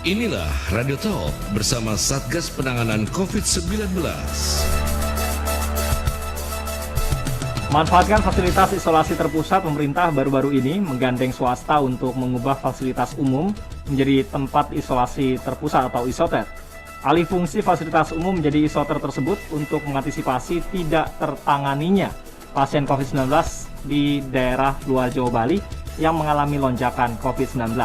Inilah Radio Talk bersama Satgas Penanganan COVID-19. Manfaatkan fasilitas isolasi terpusat. Pemerintah baru-baru ini menggandeng swasta untuk mengubah fasilitas umum menjadi tempat isolasi terpusat atau isoter. Alih fungsi fasilitas umum menjadi isoter tersebut untuk mengantisipasi tidak tertanganinya pasien COVID-19 di daerah luar Jawa Bali yang mengalami lonjakan COVID-19.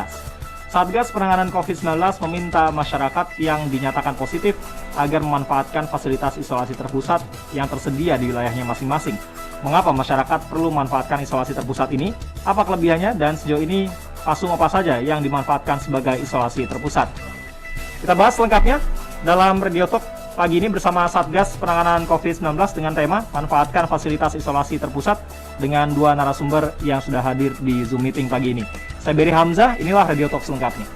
Satgas Penanganan COVID-19 meminta masyarakat yang dinyatakan positif agar memanfaatkan fasilitas isolasi terpusat yang tersedia di wilayahnya masing-masing. Mengapa masyarakat perlu memanfaatkan isolasi terpusat ini? Apa kelebihannya dan sejauh ini pasung apa saja yang dimanfaatkan sebagai isolasi terpusat? Kita bahas lengkapnya dalam Radio Talk pagi ini bersama Satgas Penanganan COVID-19 dengan tema manfaatkan fasilitas isolasi terpusat dengan dua narasumber yang sudah hadir di Zoom meeting pagi ini. Saya Beri Hamzah, inilah Radio Talk selengkapnya.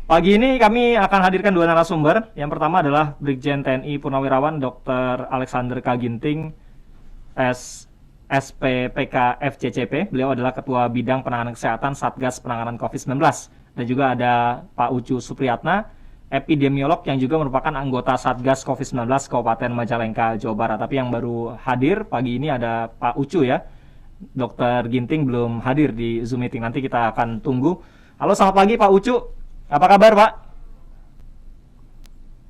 Pagi ini kami akan hadirkan dua narasumber. Yang pertama adalah Brigjen TNI Purnawirawan Dr. Alexander K. Ginting, SPPK FCCP. Beliau adalah Ketua Bidang Penanganan Kesehatan Satgas Penanganan COVID-19. Dan juga ada Pak Ucu Supriyatna, epidemiolog yang juga merupakan anggota Satgas COVID-19 Kabupaten Majalengka, Jawa Barat. Tapi yang baru hadir pagi ini ada Pak Ucu ya. Dr. Ginting belum hadir di Zoom meeting. Nanti kita akan tunggu. Halo, selamat pagi Pak Ucu. Apa kabar Pak?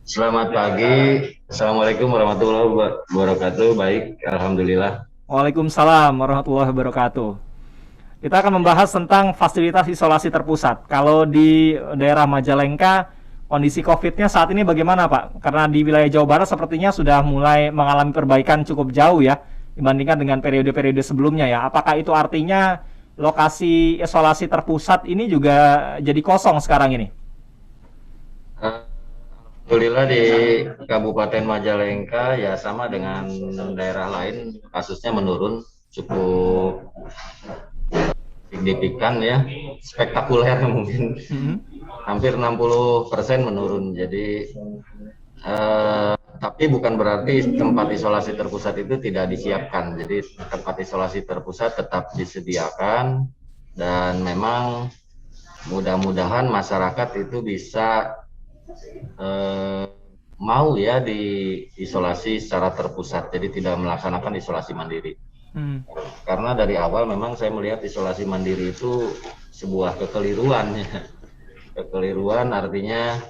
Selamat pagi. Assalamualaikum warahmatullahi wabarakatuh. Baik, alhamdulillah. Waalaikumsalam warahmatullahi wabarakatuh. Kita akan membahas tentang fasilitas isolasi terpusat. Kalau di daerah Majalengka, kondisi COVID-nya saat ini bagaimana Pak? Karena di wilayah Jawa Barat sepertinya sudah mulai mengalami perbaikan cukup jauh ya, dibandingkan dengan periode-periode sebelumnya ya. Apakah itu artinya lokasi isolasi terpusat ini juga jadi kosong sekarang ini? Alhamdulillah di Kabupaten Majalengka ya sama dengan daerah lain, kasusnya menurun cukup signifikan ya, spektakuler mungkin. Hampir 60% menurun. Jadi tapi bukan berarti tempat isolasi terpusat itu tidak disiapkan. Jadi tempat isolasi terpusat tetap disediakan dan memang mudah-mudahan masyarakat itu bisa mau ya diisolasi secara terpusat. Jadi tidak melaksanakan isolasi mandiri. Karena dari awal memang saya melihat isolasi mandiri itu sebuah kekeliruan ya. Kekeliruan artinya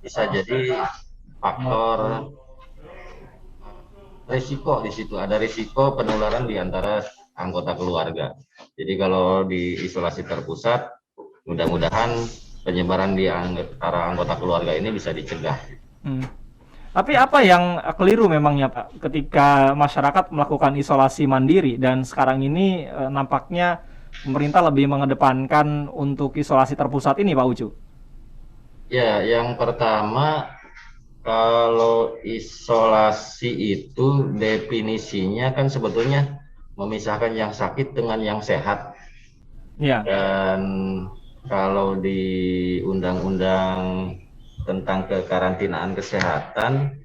bisa jadi faktor risiko di situ, ada risiko penularan di antara anggota keluarga. Jadi kalau di isolasi terpusat, mudah-mudahan penyebaran di antara anggota keluarga ini bisa dicegah. Tapi apa yang keliru memangnya Pak ketika masyarakat melakukan isolasi mandiri dan sekarang ini nampaknya pemerintah lebih mengedepankan untuk isolasi terpusat ini Pak Ucu? Ya, yang pertama kalau isolasi itu definisinya kan sebetulnya memisahkan yang sakit dengan yang sehat. Ya. Dan kalau di undang-undang tentang kekarantinaan kesehatan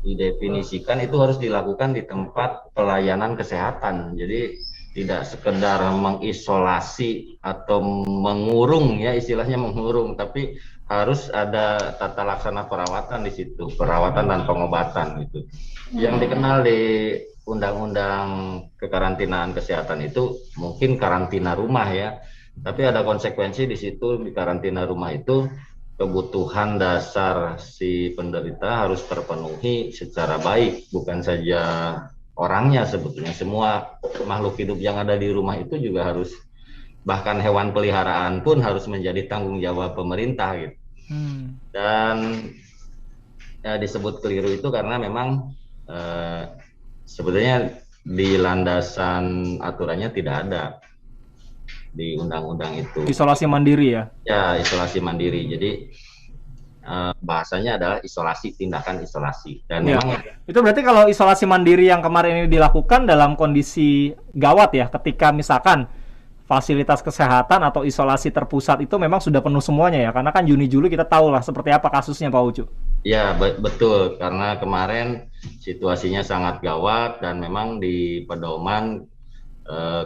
didefinisikan itu harus dilakukan di tempat pelayanan kesehatan. Jadi tidak sekedar mengisolasi atau mengurung ya, istilahnya mengurung, tapi harus ada tata laksana perawatan di situ, perawatan dan pengobatan gitu. Yang dikenal di undang-undang kekarantinaan kesehatan itu mungkin karantina rumah ya, tapi ada konsekuensi di situ. Di karantina rumah itu kebutuhan dasar si penderita harus terpenuhi secara baik, bukan saja orangnya, sebetulnya semua makhluk hidup yang ada di rumah itu juga harus, bahkan hewan peliharaan pun harus menjadi tanggung jawab pemerintah gitu. Dan ya, disebut keliru itu karena memang sebetulnya di landasan aturannya tidak ada di undang-undang itu. Isolasi mandiri ya? Ya, isolasi mandiri. Jadi bahasanya adalah isolasi, tindakan isolasi. Dan ya, memang itu berarti kalau isolasi mandiri yang kemarin ini dilakukan dalam kondisi gawat ya, ketika misalkan fasilitas kesehatan atau isolasi terpusat itu memang sudah penuh semuanya ya, karena kan Juni Juli kita tahu lah seperti apa kasusnya Pak Ucu. Ya betul, karena kemarin situasinya sangat gawat dan memang di pedoman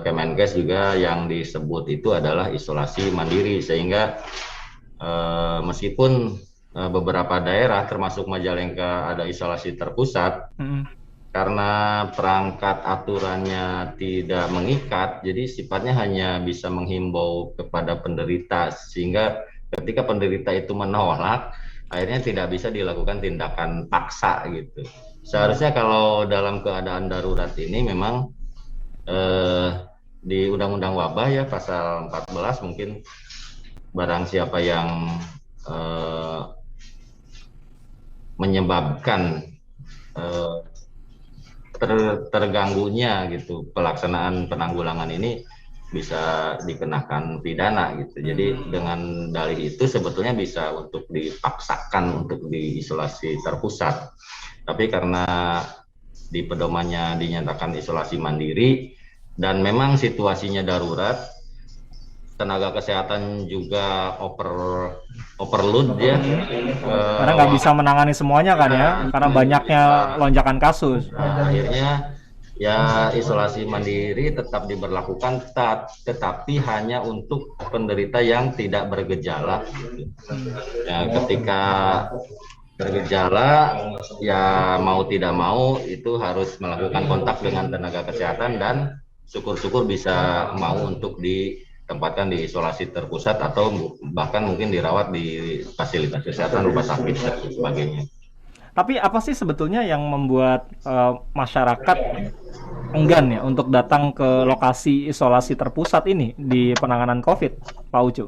Kemenkes juga yang disebut itu adalah isolasi mandiri, sehingga meskipun beberapa daerah termasuk Majalengka ada isolasi terpusat, karena perangkat aturannya tidak mengikat, jadi sifatnya hanya bisa menghimbau kepada penderita, sehingga ketika penderita itu menolak, akhirnya tidak bisa dilakukan tindakan paksa gitu. Seharusnya kalau dalam keadaan darurat ini memang di Undang-Undang Wabah ya pasal 14, mungkin barang siapa yang menyebabkan terganggunya gitu pelaksanaan penanggulangan ini bisa dikenakan pidana gitu. Jadi dengan dalih itu sebetulnya bisa untuk dipaksakan untuk diisolasi terpusat. Tapi karena di pedomannya dinyatakan isolasi mandiri dan memang situasinya darurat, tenaga kesehatan juga overload ya. Karena nggak bisa menangani semuanya kan ya, karena banyaknya lonjakan kasus. Nah, akhirnya ya isolasi mandiri tetap diberlakukan, tetapi hanya untuk penderita yang tidak bergejala. Ya, ketika bergejala, ya mau tidak mau itu harus melakukan kontak dengan tenaga kesehatan dan syukur-syukur bisa mau untuk ditempatkan di isolasi terpusat atau bahkan mungkin dirawat di fasilitas kesehatan, rumah sakit dan sebagainya. Tapi apa sih sebetulnya yang membuat masyarakat enggan ya untuk datang ke lokasi isolasi terpusat ini di penanganan COVID, Pak Ucu?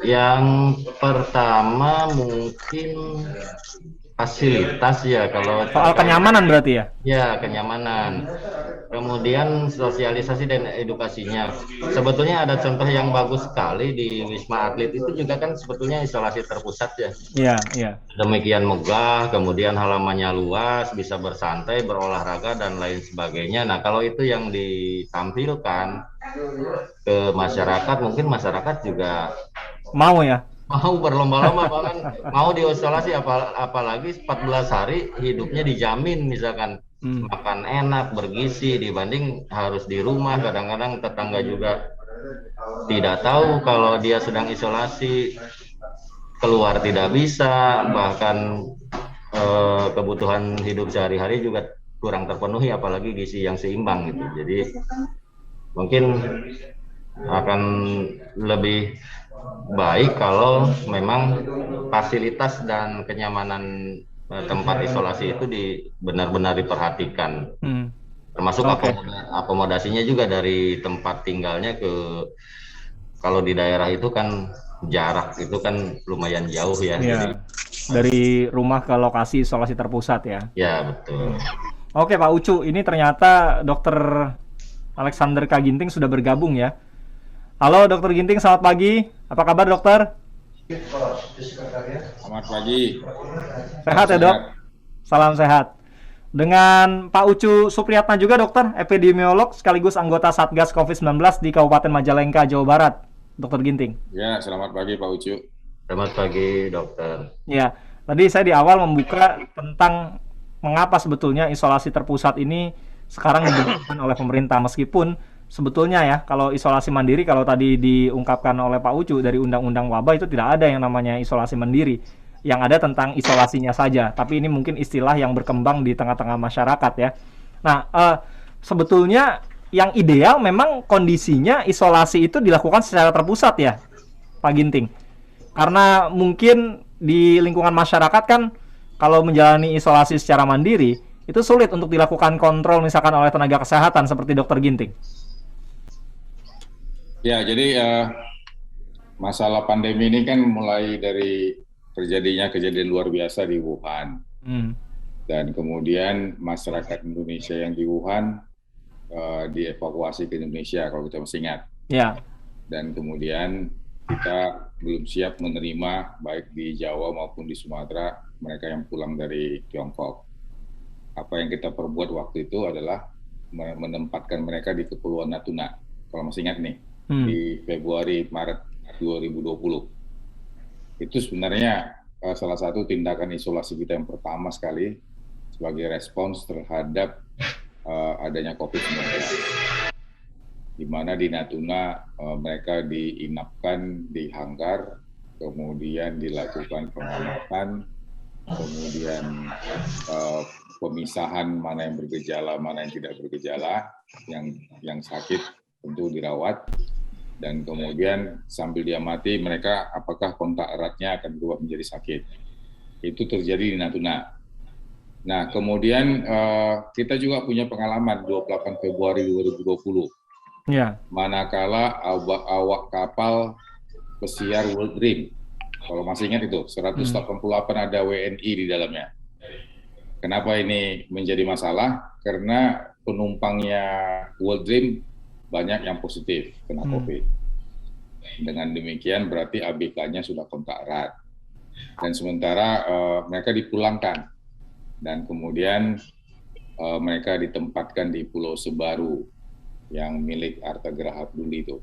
Yang pertama mungkin fasilitas ya, kalau Soal kenyamanan berarti ya? ya kenyamanan. Kemudian sosialisasi dan edukasinya. Sebetulnya ada contoh yang bagus sekali di Wisma Atlet itu juga kan sebetulnya isolasi terpusat ya. Iya, iya. Demikian megah, kemudian halamannya luas, bisa bersantai, berolahraga dan lain sebagainya. Nah, kalau itu yang ditampilkan ke masyarakat, mungkin masyarakat juga Mau ya? mau berlomba-lomba, bahkan mau diisolasi, apalagi 14 hari hidupnya dijamin, misalkan makan enak, bergizi, dibanding harus di rumah. Kadang-kadang tetangga juga tidak tahu kalau dia sedang isolasi, keluar tidak bisa, bahkan kebutuhan hidup sehari-hari juga kurang terpenuhi, apalagi gizi yang seimbang gitu. Jadi mungkin akan lebih baik kalau memang fasilitas dan kenyamanan tempat isolasi itu benar-benar diperhatikan, termasuk akomodasinya juga, dari tempat tinggalnya ke, kalau di daerah itu kan jarak itu kan lumayan jauh ya. Jadi, dari rumah ke lokasi isolasi terpusat ya. Ya betul. Oke Pak Ucu, ini ternyata Dokter Alexander K. Ginting sudah bergabung ya. Halo Dokter Ginting, selamat pagi. Apa kabar dokter? Selamat pagi. Sehat ya dok? Salam sehat. Dengan Pak Ucu Supriyatna juga dokter, epidemiolog sekaligus anggota Satgas COVID-19 di Kabupaten Majalengka, Jawa Barat. Dokter Ginting. Ya, selamat pagi Pak Ucu. Selamat pagi dokter. Ya, tadi saya di awal membuka tentang mengapa sebetulnya isolasi terpusat ini sekarang dibutuhkan oleh pemerintah, meskipun sebetulnya ya, kalau isolasi mandiri, kalau tadi diungkapkan oleh Pak Ucu dari Undang-Undang Wabah itu tidak ada yang namanya isolasi mandiri. Yang ada tentang isolasinya saja. Tapi ini mungkin istilah yang berkembang di tengah-tengah masyarakat ya. Nah, sebetulnya yang ideal memang kondisinya isolasi itu dilakukan secara terpusat ya, Pak Ginting. Karena mungkin di lingkungan masyarakat kan kalau menjalani isolasi secara mandiri itu sulit untuk dilakukan kontrol misalkan oleh tenaga kesehatan seperti Dokter Ginting. Ya, jadi masalah pandemi ini kan mulai dari terjadinya kejadian luar biasa di Wuhan. Dan kemudian masyarakat Indonesia yang di Wuhan dievakuasi ke Indonesia, kalau kita masih ingat. Ya. Dan kemudian kita belum siap menerima baik di Jawa maupun di Sumatera mereka yang pulang dari Tiongkok. Apa yang kita perbuat waktu itu adalah menempatkan mereka di Kepulauan Natuna, kalau masih ingat nih, di Februari Maret 2020. Itu sebenarnya salah satu tindakan isolasi kita yang pertama sekali sebagai respons terhadap adanya COVID-19. Di mana di Natuna mereka diinapkan di hanggar, kemudian dilakukan pengamatan, kemudian pemisahan mana yang bergejala, mana yang tidak bergejala, yang sakit tentu dirawat, dan kemudian sambil diamati mereka apakah kontak eratnya akan berubah menjadi sakit. Itu terjadi di Natuna. Nah, kemudian kita juga punya pengalaman 28 Februari 2020. Ya. Manakala awak kapal pesiar World Dream, kalau masih ingat itu, 188 ada WNI di dalamnya. Kenapa ini menjadi masalah? Karena penumpangnya World Dream banyak yang positif kena COVID. Dengan demikian berarti ABK-nya sudah kontak erat. Dan sementara mereka dipulangkan. Dan kemudian mereka ditempatkan di Pulau Sebaru yang milik Arta Geraha Peduli itu.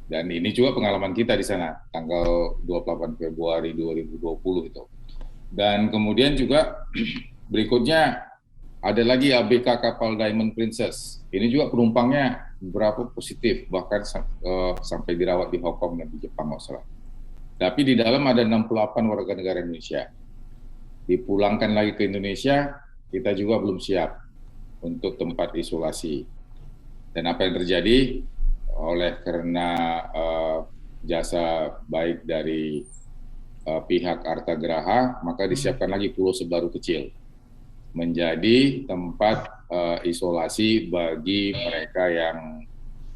Dan ini juga pengalaman kita di sana, tanggal 28 Februari 2020 itu. Dan kemudian juga berikutnya ada lagi ABK kapal Diamond Princess. Ini juga penumpangnya beberapa positif, bahkan sampai dirawat di Hong Kong dan di Jepang, masalah. Tapi di dalam ada 68 warga negara Indonesia. Dipulangkan lagi ke Indonesia, kita juga belum siap untuk tempat isolasi. Dan apa yang terjadi oleh karena jasa baik dari pihak Arta Geraha, maka disiapkan lagi Pulau Sebaru kecil menjadi tempat isolasi bagi mereka yang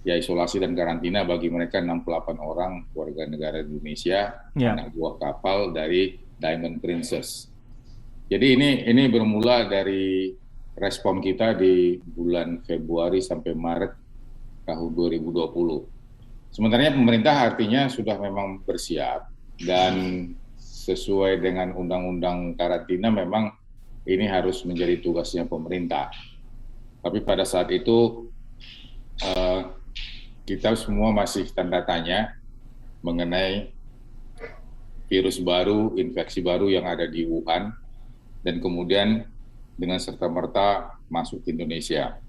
isolasi dan karantina bagi mereka 68 orang warga negara Indonesia, anak buah kapal dari Diamond Princess. Jadi ini bermula dari respon kita di bulan Februari sampai Maret tahun 2020. Sebenarnya pemerintah artinya sudah memang bersiap dan sesuai dengan undang-undang karantina memang ini harus menjadi tugasnya pemerintah. Tapi pada saat itu kita semua masih tanda tanya mengenai virus baru, infeksi baru yang ada di Wuhan dan kemudian dengan serta-merta masuk ke Indonesia.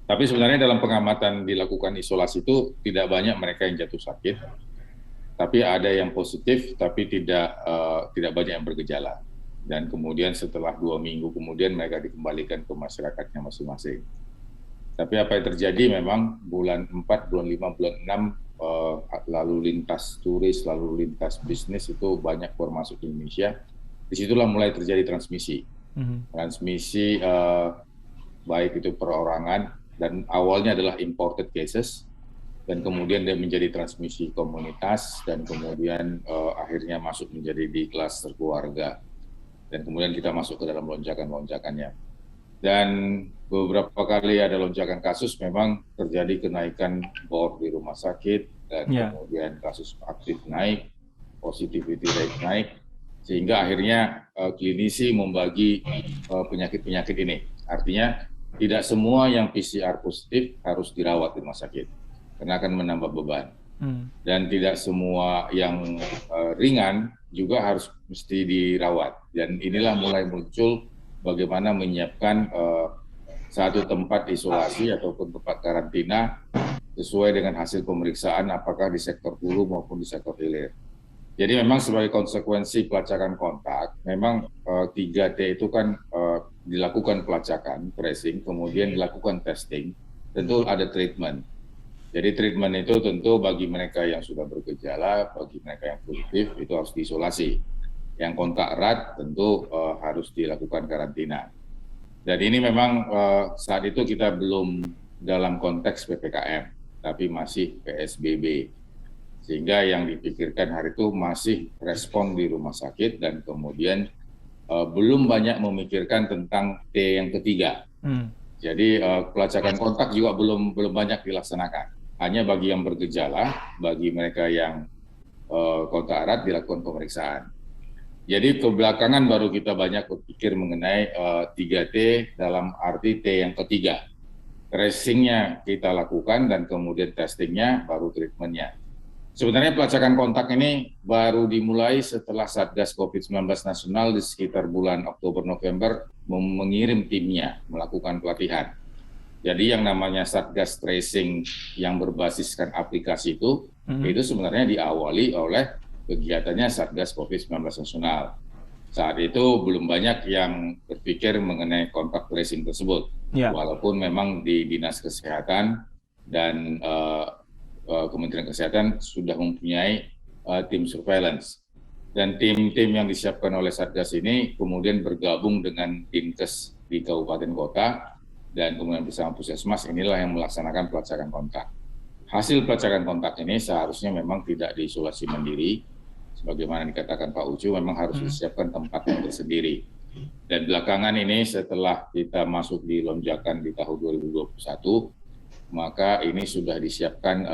Tapi sebenarnya dalam pengamatan dilakukan isolasi itu tidak banyak mereka yang jatuh sakit, tapi ada yang positif, tapi tidak banyak yang bergejala. Dan kemudian setelah 2 minggu kemudian mereka dikembalikan ke masyarakatnya masing-masing. Tapi apa yang terjadi memang bulan 4, bulan 5, bulan 6, lalu lintas turis, lalu lintas bisnis itu banyak keluar masuk ke Indonesia. Disitulah mulai terjadi transmisi. Transmisi baik itu perorangan dan awalnya adalah imported cases dan kemudian dia menjadi transmisi komunitas dan kemudian akhirnya masuk menjadi di klaster keluarga dan kemudian kita masuk ke dalam lonjakan-lonjakannya. Dan beberapa kali ada lonjakan kasus memang terjadi kenaikan bor di rumah sakit dan kemudian kasus aktif naik, positivity rate naik, sehingga akhirnya klinisi membagi penyakit-penyakit ini. Artinya tidak semua yang PCR positif harus dirawat di rumah sakit, karena akan menambah beban. Dan tidak semua yang ringan juga harus mesti dirawat. Dan inilah mulai muncul bagaimana menyiapkan satu tempat isolasi ataupun tempat karantina sesuai dengan hasil pemeriksaan apakah di sektor hulu maupun di sektor hilir. Jadi memang sebagai konsekuensi pelacakan kontak, memang 3T itu kan dilakukan pelacakan, tracing, kemudian dilakukan testing, tentu ada treatment. Jadi treatment itu tentu bagi mereka yang sudah bergejala, bagi mereka yang positif itu harus diisolasi. Yang kontak erat tentu harus dilakukan karantina. Dan ini memang saat itu kita belum dalam konteks PPKM, tapi masih PSBB. Sehingga yang dipikirkan hari itu masih respon di rumah sakit dan kemudian belum banyak memikirkan tentang T yang ketiga. Jadi pelacakan kontak juga belum banyak dilaksanakan. Hanya bagi yang bergejala, bagi mereka yang kontak erat dilakukan pemeriksaan. Jadi kebelakangan baru kita banyak berpikir mengenai 3T dalam arti T yang ketiga. Tracing-nya kita lakukan dan kemudian testing-nya baru treatment-nya. Sebenarnya pelacakan kontak ini baru dimulai setelah Satgas COVID-19 Nasional di sekitar bulan Oktober-November mengirim timnya melakukan pelatihan. Jadi yang namanya Satgas Tracing yang berbasiskan aplikasi itu sebenarnya diawali oleh kegiatannya Satgas COVID-19 Nasional. Saat itu belum banyak yang berpikir mengenai kontak tracing tersebut, walaupun memang di Dinas Kesehatan dan Kementerian Kesehatan sudah mempunyai tim surveillance. Dan tim-tim yang disiapkan oleh Satgas ini kemudian bergabung dengan Dinkes di kabupaten kota dan kemudian bersama Puskesmas inilah yang melaksanakan pelacakan kontak. Hasil pelacakan kontak ini seharusnya memang tidak diisolasi mandiri, sebagaimana dikatakan Pak Ucu, memang harus disiapkan tempat yang tersendiri. Dan belakangan ini setelah kita masuk di lonjakan di tahun 2021, maka ini sudah disiapkan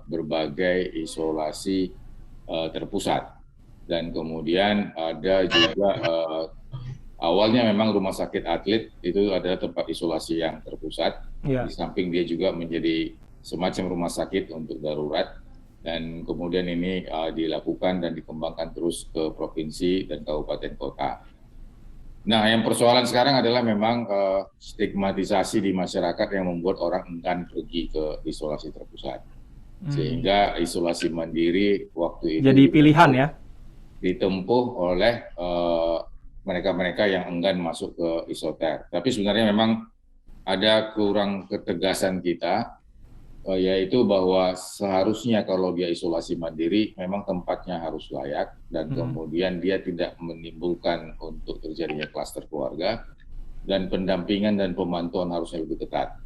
berbagai isolasi terpusat. Dan kemudian ada juga awalnya memang rumah sakit atlet itu adalah tempat isolasi yang terpusat. Di samping dia juga menjadi semacam rumah sakit untuk darurat. Dan kemudian ini dilakukan dan dikembangkan terus ke provinsi dan kabupaten kota. Nah, yang persoalan sekarang adalah memang stigmatisasi di masyarakat yang membuat orang enggan pergi ke isolasi terpusat. Sehingga isolasi mandiri waktu itu jadi pilihan ya? Ditempuh oleh mereka-mereka yang enggan masuk ke isoter. Tapi sebenarnya memang ada kurang ketegasan kita, yaitu bahwa seharusnya kalau dia isolasi mandiri memang tempatnya harus layak dan kemudian dia tidak menimbulkan untuk terjadinya klaster keluarga dan pendampingan dan pemantauan harusnya lebih ketat.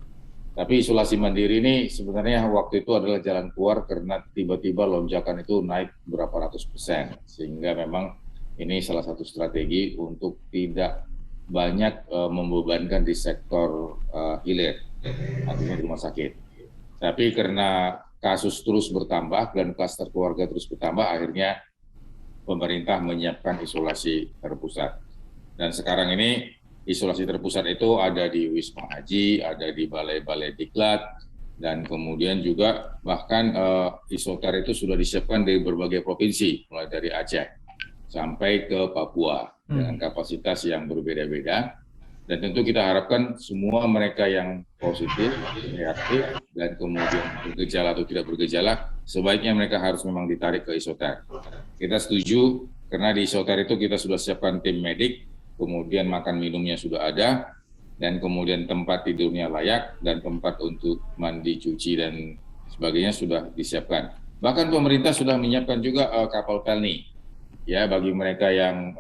Tapi isolasi mandiri ini sebenarnya waktu itu adalah jalan keluar karena tiba-tiba lonjakan itu naik berapa ratus %, sehingga memang ini salah satu strategi untuk tidak banyak membebankan di sektor hilir, artinya di rumah sakit. Tapi karena kasus terus bertambah dan klaster keluarga terus bertambah, akhirnya pemerintah menyiapkan isolasi terpusat. Dan sekarang ini isolasi terpusat itu ada di Wisma Haji, ada di balai-balai diklat, dan kemudian juga bahkan isoter itu sudah disiapkan dari berbagai provinsi, mulai dari Aceh sampai ke Papua dengan kapasitas yang berbeda-beda. Dan tentu kita harapkan semua mereka yang positif, reaktif, dan kemudian bergejala atau tidak bergejala, sebaiknya mereka harus memang ditarik ke isoter. Kita setuju, karena di isoter itu kita sudah siapkan tim medik, kemudian makan minumnya sudah ada, dan kemudian tempat tidurnya layak, dan tempat untuk mandi, cuci, dan sebagainya sudah disiapkan. Bahkan pemerintah sudah menyiapkan juga kapal pelni, ya bagi mereka yang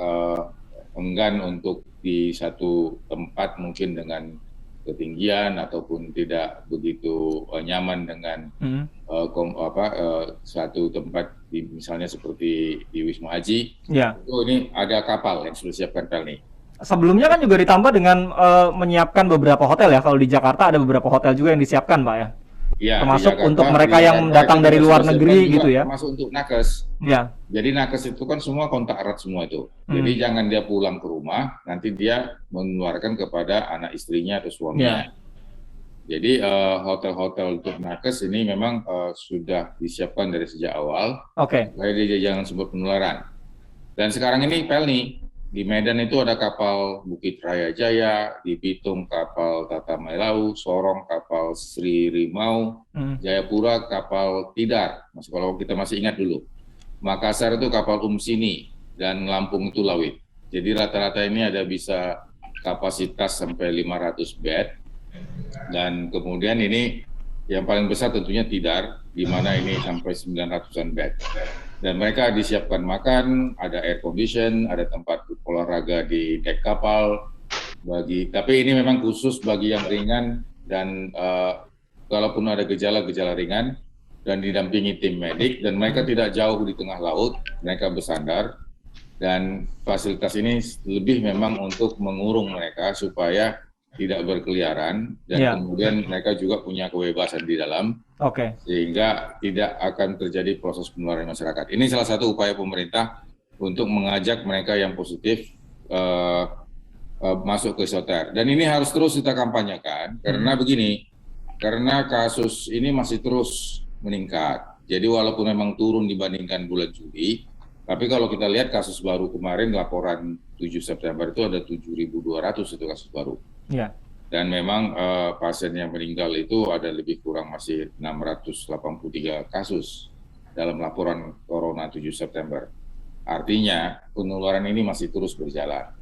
enggan untuk di satu tempat mungkin dengan ketinggian ataupun tidak begitu nyaman dengan satu tempat misalnya seperti di Wisma Haji. Itu ini ada kapal yang sudah siapkan pelni. Sebelumnya kan juga ditambah dengan menyiapkan beberapa hotel ya. Kalau di Jakarta ada beberapa hotel juga yang disiapkan, Pak ya. Ya, termasuk Jakarta, untuk mereka yang datang dari luar negeri gitu ya. Termasuk untuk nakes. Ya. Jadi nakes itu kan semua kontak erat semua itu. Jadi jangan dia pulang ke rumah, nanti dia menularkan kepada anak istrinya atau suaminya. Jadi hotel-hotel untuk nakes ini memang sudah disiapkan dari sejak awal. Supaya dia jangan sebut penularan. Dan sekarang ini pelni. Di Medan itu ada kapal Bukit Raya Jaya, di Bitung kapal Tata Mailau, Sorong kapal Sri Rimau, Jayapura kapal Tidar, kalau kita masih ingat dulu. Makassar itu kapal Umsini, dan Lampung itu Lawit. Jadi rata-rata ini ada bisa kapasitas sampai 500 bed, dan kemudian ini yang paling besar tentunya Tidar, di mana ini sampai 900-an bed. Dan mereka disiapkan makan, ada air condition, ada tempat olahraga di dek kapal. Tapi ini memang khusus bagi yang ringan dan kalaupun ada gejala-gejala ringan dan didampingi tim medik dan mereka tidak jauh di tengah laut, mereka bersandar. Dan fasilitas ini lebih memang untuk mengurung mereka supaya tidak berkeliaran dan kemudian mereka juga punya kebebasan di dalam, sehingga tidak akan terjadi proses penularan masyarakat. Ini salah satu upaya pemerintah untuk mengajak mereka yang positif masuk ke isoter. Dan ini harus terus kita kampanyekan karena begini, karena kasus ini masih terus meningkat. Jadi walaupun memang turun dibandingkan bulan Juli, tapi kalau kita lihat kasus baru kemarin laporan 7 September itu ada 7.200 itu kasus baru. Ya. Dan memang pasien yang meninggal itu ada lebih kurang masih 683 kasus dalam laporan Corona 7 September. Artinya penularan ini masih terus berjalan.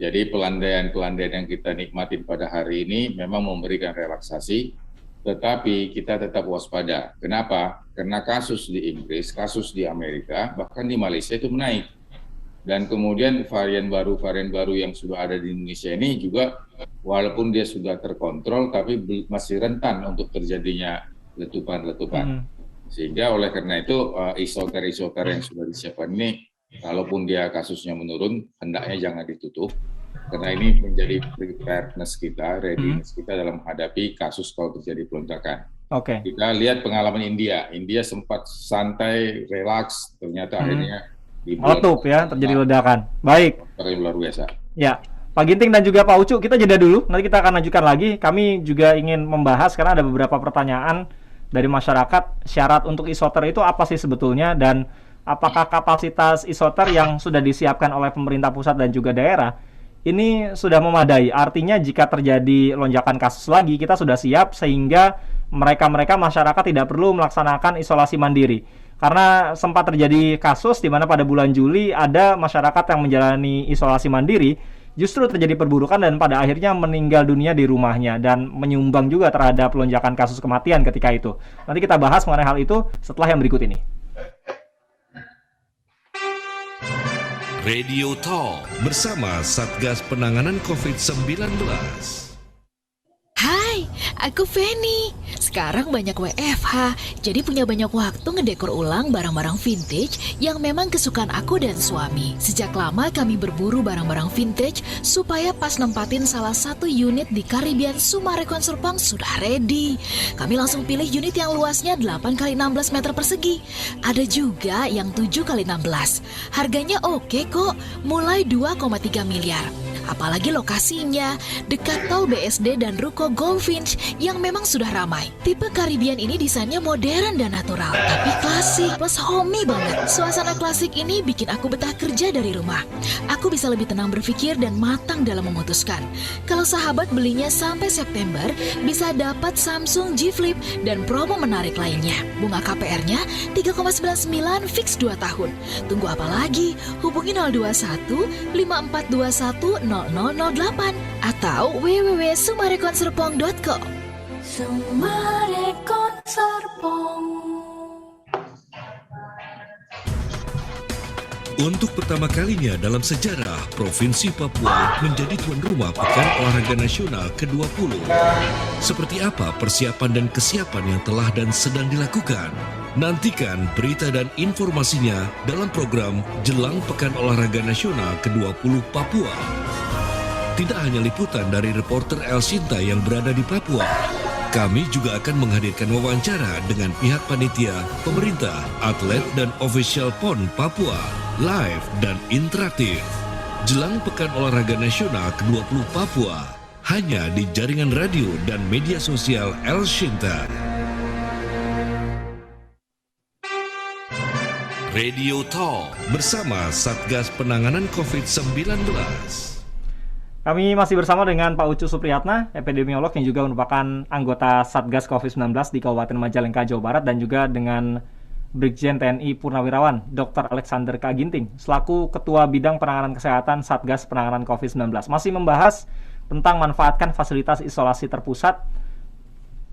Jadi pelandaian-pelandaian yang kita nikmatin pada hari ini memang memberikan relaksasi, tetapi kita tetap waspada. Kenapa? Karena kasus di Inggris, kasus di Amerika, bahkan di Malaysia itu menaik. Dan kemudian varian baru yang sudah ada di Indonesia ini juga walaupun dia sudah terkontrol, tapi masih rentan untuk terjadinya letupan-letupan. Sehingga oleh karena itu isoter yang sudah disiapkan ini, kalaupun dia kasusnya menurun, hendaknya jangan ditutup. Karena ini menjadi preparedness kita, readiness kita dalam menghadapi kasus kalau terjadi pelonjakan. Oke. Kita lihat pengalaman India. India sempat santai, relaks, ternyata akhirnya meletup ya, terjadi ledakan. Baik. Luar biasa. Ya, Pak Ginting dan juga Pak Ucu, kita jeda dulu. Nanti kita akan lanjutkan lagi. Kami juga ingin membahas karena ada beberapa pertanyaan dari masyarakat. Syarat untuk isoter itu apa sih sebetulnya, dan apakah kapasitas isoter yang sudah disiapkan oleh pemerintah pusat dan juga daerah ini sudah memadai? Artinya jika terjadi lonjakan kasus lagi, kita sudah siap sehingga mereka masyarakat tidak perlu melaksanakan isolasi mandiri. Karena sempat terjadi kasus di mana pada bulan Juli ada masyarakat yang menjalani isolasi mandiri, justru terjadi perburukan dan pada akhirnya meninggal dunia di rumahnya dan menyumbang juga terhadap lonjakan kasus kematian ketika itu. Nanti kita bahas mengenai hal itu setelah yang berikut ini. Radio Talk bersama Satgas Penanganan COVID-19. Hai, aku Feni. Sekarang banyak WFH, jadi punya banyak waktu ngedekor ulang barang-barang vintage yang memang kesukaan aku dan suami. Sejak lama kami berburu barang-barang vintage supaya pas nempatin salah satu unit di Caribbean Sumarekon Serpong sudah ready. Kami langsung pilih unit yang luasnya 8x16 meter persegi. Ada juga yang 7x16. Harganya oke kok, mulai 2,3 miliar. Apalagi lokasinya dekat tol BSD dan Ruko Goldfinch yang memang sudah ramai. Tipe Caribbean ini desainnya modern dan natural, tapi klasik plus homey banget. Suasana klasik ini bikin aku betah kerja dari rumah. Aku bisa lebih tenang berpikir dan matang dalam memutuskan. Kalau sahabat belinya sampai September, bisa dapat Samsung G Flip dan promo menarik lainnya. Bunga KPR-nya 3,99 fix 2 tahun. Tunggu apa lagi? Hubungi 021 5421 0008 atau www.sumarekonserpong.co. Sumarekon Serpong. Untuk pertama kalinya dalam sejarah, Provinsi Papua menjadi tuan rumah Pekan Olahraga Nasional ke-20. Seperti apa persiapan dan kesiapan yang telah dan sedang dilakukan? Nantikan berita dan informasinya dalam program Jelang Pekan Olahraga Nasional ke-20 Papua. Tidak hanya liputan dari reporter El Sinta yang berada di Papua, kami juga akan menghadirkan wawancara dengan pihak panitia, pemerintah, atlet, dan official PON Papua, live dan interaktif. Jelang Pekan Olahraga Nasional ke-20 Papua, hanya di jaringan radio dan media sosial El Sinta. Radio Talk bersama Satgas Penanganan COVID-19. Kami masih bersama dengan Pak Ucu Supriyatna, epidemiolog yang juga merupakan anggota Satgas COVID-19 di Kabupaten Majalengka, Jawa Barat, dan juga dengan Brigjen TNI Purnawirawan Dr. Alexander K. Ginting selaku Ketua Bidang Penanganan Kesehatan Satgas Penanganan COVID-19. Masih membahas tentang manfaatkan fasilitas isolasi terpusat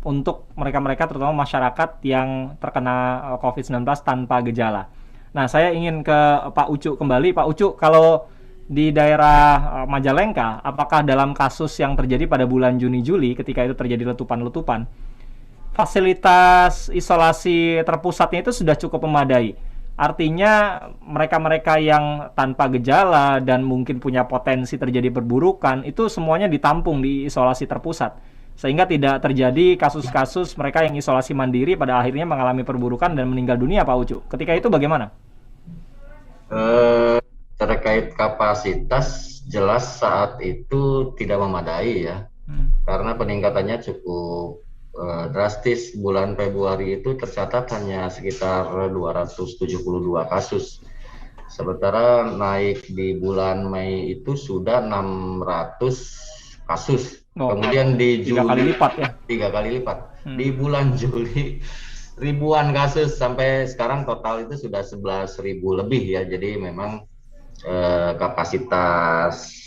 untuk mereka-mereka terutama masyarakat yang terkena COVID-19 tanpa gejala. Nah, saya ingin ke Pak Ucu kembali. Pak Ucu, kalau di daerah Majalengka, apakah dalam kasus yang terjadi pada bulan Juni-Juli ketika itu terjadi letupan-letupan, fasilitas isolasi terpusatnya itu sudah cukup memadai? Artinya mereka-mereka yang tanpa gejala dan mungkin punya potensi terjadi perburukan itu semuanya ditampung di isolasi terpusat, sehingga tidak terjadi kasus-kasus mereka yang isolasi mandiri pada akhirnya mengalami perburukan dan meninggal dunia, Pak Ucu. Ketika itu bagaimana? Terkait kapasitas, jelas saat itu tidak memadai ya, karena peningkatannya cukup drastis. Bulan Februari itu tercatat hanya sekitar 272 kasus. Sementara naik di bulan Mei itu sudah 600 kasus. Oh, Kemudian di 3 kali Juli lipat ya. 3 kali lipat. Di bulan Juli ribuan kasus, sampai sekarang total itu sudah 11.000 lebih ya. Jadi memang kapasitas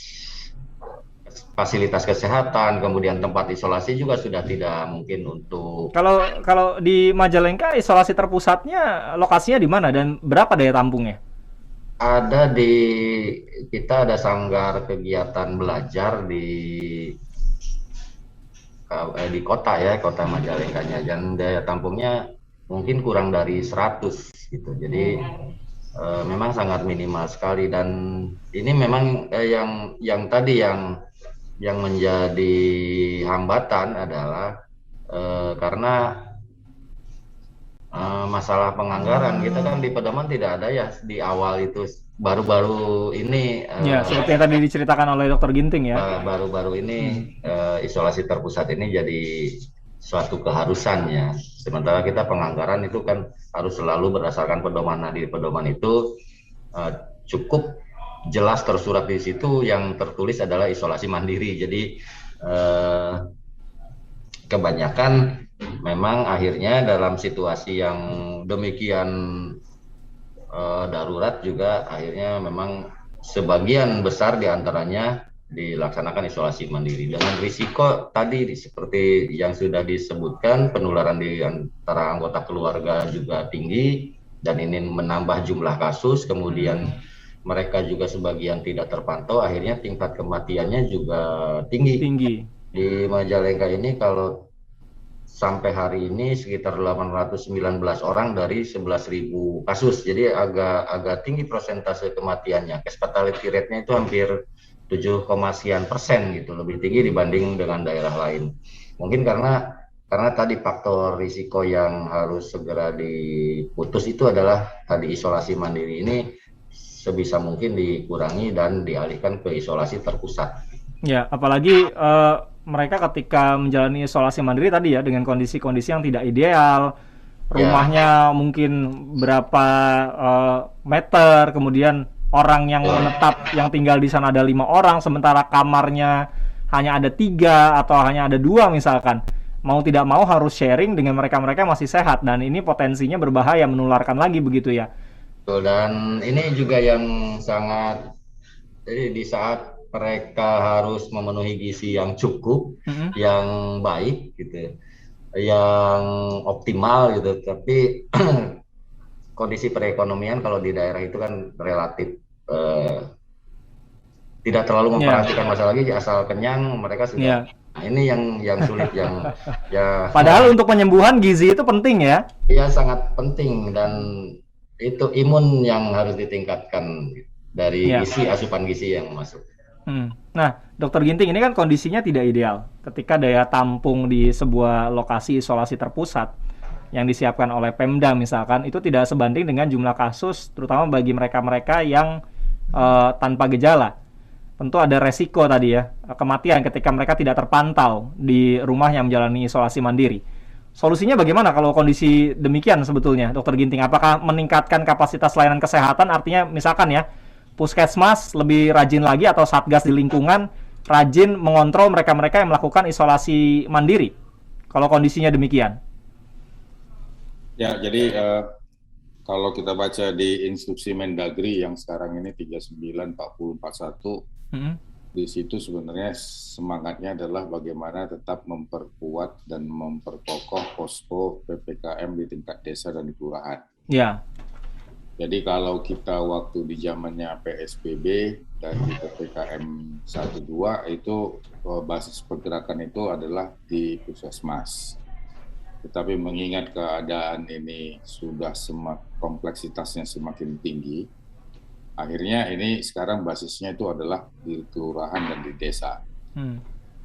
fasilitas kesehatan, kemudian tempat isolasi juga sudah tidak mungkin untuk. Kalau di Majalengka isolasi terpusatnya lokasinya di mana dan berapa daya tampungnya? Ada kita ada sanggar kegiatan belajar di kota ya, kota Majalengkanya, dan daya tampungnya mungkin kurang dari 100 gitu. Jadi memang sangat minimal sekali, dan ini memang yang tadi yang menjadi hambatan adalah karena masalah penganggaran. Kita kan di pedoman tidak ada ya di awal itu, baru-baru ini Ya, seperti yang tadi diceritakan oleh Dokter Ginting ya. baru-baru ini isolasi terpusat ini jadi suatu keharusan ya. Sementara kita penganggaran itu kan harus selalu berdasarkan pedoman. Nah, di pedoman itu cukup jelas tersurat di situ, yang tertulis adalah isolasi mandiri. Jadi kebanyakan memang akhirnya dalam situasi yang demikian darurat juga akhirnya memang sebagian besar diantaranya dilaksanakan isolasi mandiri dengan risiko tadi seperti yang sudah disebutkan, penularan di antara anggota keluarga juga tinggi, dan ini menambah jumlah kasus. Kemudian mereka juga sebagian tidak terpantau, akhirnya tingkat kematiannya juga tinggi. Di Majalengka ini kalau sampai hari ini sekitar 819 orang dari 11.000 kasus. Jadi agak tinggi persentase kematiannya. Case fatality rate-nya itu hampir 7,sekian% gitu, lebih tinggi dibanding dengan daerah lain. Mungkin karena tadi faktor risiko yang harus segera diputus itu adalah tadi isolasi mandiri ini sebisa mungkin dikurangi dan dialihkan ke isolasi terpusat. Ya, apalagi mereka ketika menjalani isolasi mandiri tadi ya, dengan kondisi-kondisi yang tidak ideal, rumahnya mungkin berapa meter, kemudian orang yang menetap yang tinggal di sana ada 5 orang, sementara kamarnya hanya ada 3 atau hanya ada 2 misalkan. Mau tidak mau harus sharing dengan mereka-mereka yang masih sehat, dan ini potensinya berbahaya menularkan lagi begitu ya. Dan ini juga yang sangat, jadi di saat mereka harus memenuhi gizi yang cukup, yang baik gitu, yang optimal gitu, tapi kondisi perekonomian kalau di daerah itu kan relatif tidak terlalu memperhatikan masalah lagi, asal kenyang mereka sudah. Nah, ini yang sulit yang ya. Padahal untuk penyembuhan gizi itu penting ya. Iya, sangat penting, dan itu imun yang harus ditingkatkan dari gizi, asupan gizi yang masuk. Nah, Dokter Ginting, ini kan kondisinya tidak ideal. Ketika daya tampung di sebuah lokasi isolasi terpusat yang disiapkan oleh Pemda misalkan, itu tidak sebanding dengan jumlah kasus, terutama bagi mereka-mereka yang tanpa gejala. Tentu ada resiko tadi ya, kematian ketika mereka tidak terpantau di rumah yang menjalani isolasi mandiri. Solusinya bagaimana kalau kondisi demikian sebetulnya, Dokter Ginting? Apakah meningkatkan kapasitas layanan kesehatan, artinya misalkan ya, puskesmas lebih rajin lagi atau satgas di lingkungan rajin mengontrol mereka-mereka yang melakukan isolasi mandiri kalau kondisinya demikian? Ya, jadi kalau kita baca di instruksi Mendagri yang sekarang ini 39/4041, di situ sebenarnya semangatnya adalah bagaimana tetap memperkuat dan memperkokoh posko PPKM di tingkat desa dan di kelurahan. Ya. Jadi kalau kita waktu di zamannya PSBB dan di PPKM 1-2 itu basis pergerakan itu adalah di puskesmas. Tetapi mengingat keadaan ini sudah kompleksitasnya semakin tinggi, akhirnya ini sekarang basisnya itu adalah di kelurahan dan di desa.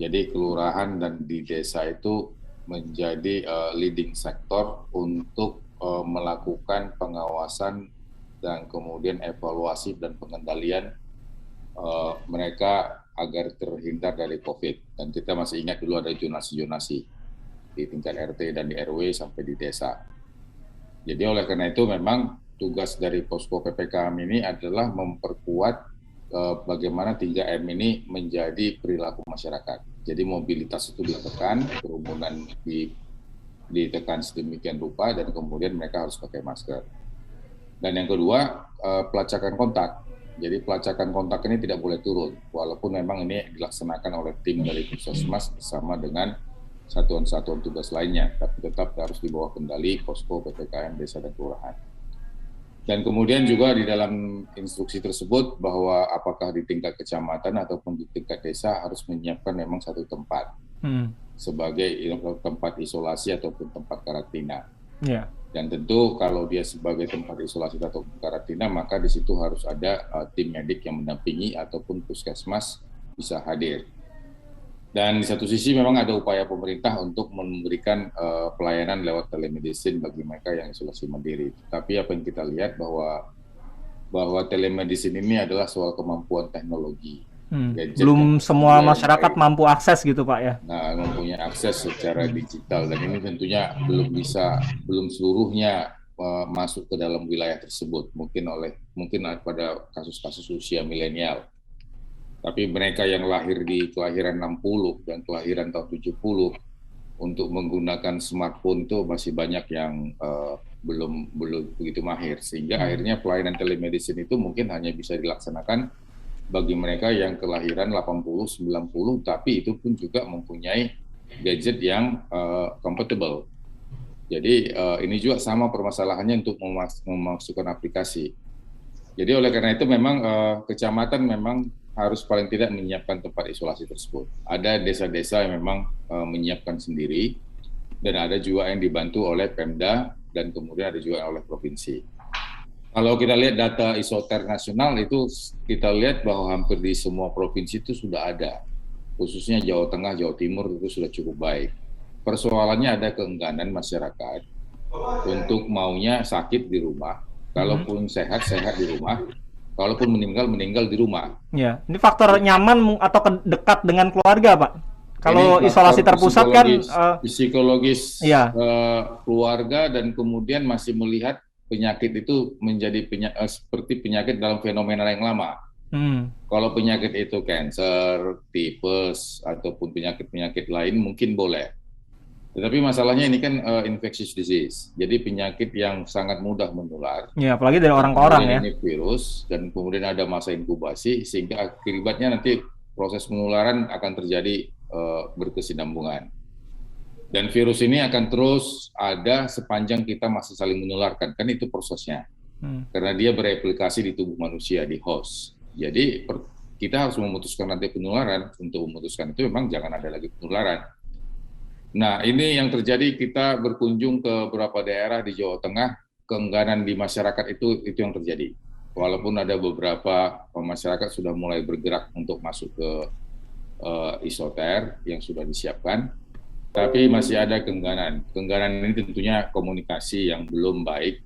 Jadi kelurahan dan di desa itu menjadi leading sektor untuk melakukan pengawasan dan kemudian evaluasi dan pengendalian mereka agar terhindar dari COVID. Dan kita masih ingat dulu ada zonasi-zonasi. di tingkat RT dan di RW sampai di desa. Jadi oleh karena itu memang tugas dari posko PPKM ini adalah memperkuat bagaimana 3M ini menjadi perilaku masyarakat. Jadi mobilitas itu ditekan, kerumunan ditekan sedemikian rupa, dan kemudian mereka harus pakai masker. Dan yang kedua, pelacakan kontak. Jadi pelacakan kontak ini tidak boleh turun, walaupun memang ini dilaksanakan oleh tim dari Puskesmas bersama dengan satuan-satuan tugas lainnya, tapi tetap harus di bawah kendali posko PPKM Desa dan Kelurahan. Dan kemudian juga di dalam instruksi tersebut bahwa apakah di tingkat kecamatan ataupun di tingkat desa harus menyiapkan memang satu tempat sebagai tempat isolasi ataupun tempat karantina. Yeah. Dan tentu kalau dia sebagai tempat isolasi atau karantina, maka di situ harus ada tim medik yang mendampingi ataupun puskesmas bisa hadir. Dan di satu sisi memang ada upaya pemerintah untuk memberikan pelayanan lewat telemedicine bagi mereka yang isolasi mandiri. Tapi apa yang kita lihat bahwa telemedicine ini adalah soal kemampuan teknologi. Belum semua masyarakat mampu akses gitu Pak ya? Nah, mempunyai akses secara digital, dan ini tentunya belum seluruhnya masuk ke dalam wilayah tersebut. Mungkin pada kasus-kasus usia milenial. Tapi mereka yang lahir di kelahiran 60 dan kelahiran tahun 70 untuk menggunakan smartphone itu masih banyak yang belum begitu mahir, sehingga akhirnya pelayanan telemedicine itu mungkin hanya bisa dilaksanakan bagi mereka yang kelahiran 80, 90, tapi itu pun juga mempunyai gadget yang compatible. Jadi ini juga sama permasalahannya untuk memasukkan aplikasi. Jadi oleh karena itu memang kecamatan memang harus paling tidak menyiapkan tempat isolasi tersebut. Ada desa-desa yang memang menyiapkan sendiri, dan ada juga yang dibantu oleh Pemda, dan kemudian ada juga oleh provinsi. Kalau kita lihat data isoter nasional itu, kita lihat bahwa hampir di semua provinsi itu sudah ada. Khususnya Jawa Tengah, Jawa Timur itu sudah cukup baik. Persoalannya ada keengganan masyarakat untuk maunya sakit di rumah, kalaupun sehat di rumah, kalaupun meninggal di rumah. Ya, ini faktor nyaman atau dekat dengan keluarga, Pak. Kalau isolasi terpusat kan psikologis keluarga, dan kemudian masih melihat penyakit itu menjadi seperti penyakit dalam fenomena yang lama. Kalau penyakit itu kanker, tipes, ataupun penyakit-penyakit lain mungkin boleh. Tetapi masalahnya ini kan infectious disease, jadi penyakit yang sangat mudah menular. Ya, apalagi dari orang ke orang ya. Ini virus, dan kemudian ada masa inkubasi, sehingga akibatnya nanti proses penularan akan terjadi berkesinambungan. Dan virus ini akan terus ada sepanjang kita masih saling menularkan, kan itu prosesnya. Karena dia bereplikasi di tubuh manusia, di host. Jadi kita harus memutuskan nanti penularan. Untuk memutuskan itu memang jangan ada lagi penularan. Nah, ini yang terjadi, kita berkunjung ke beberapa daerah di Jawa Tengah, keengganan di masyarakat itu yang terjadi. Walaupun ada beberapa masyarakat sudah mulai bergerak untuk masuk ke isoter yang sudah disiapkan, tapi masih ada keengganan. Keengganan ini tentunya komunikasi yang belum baik,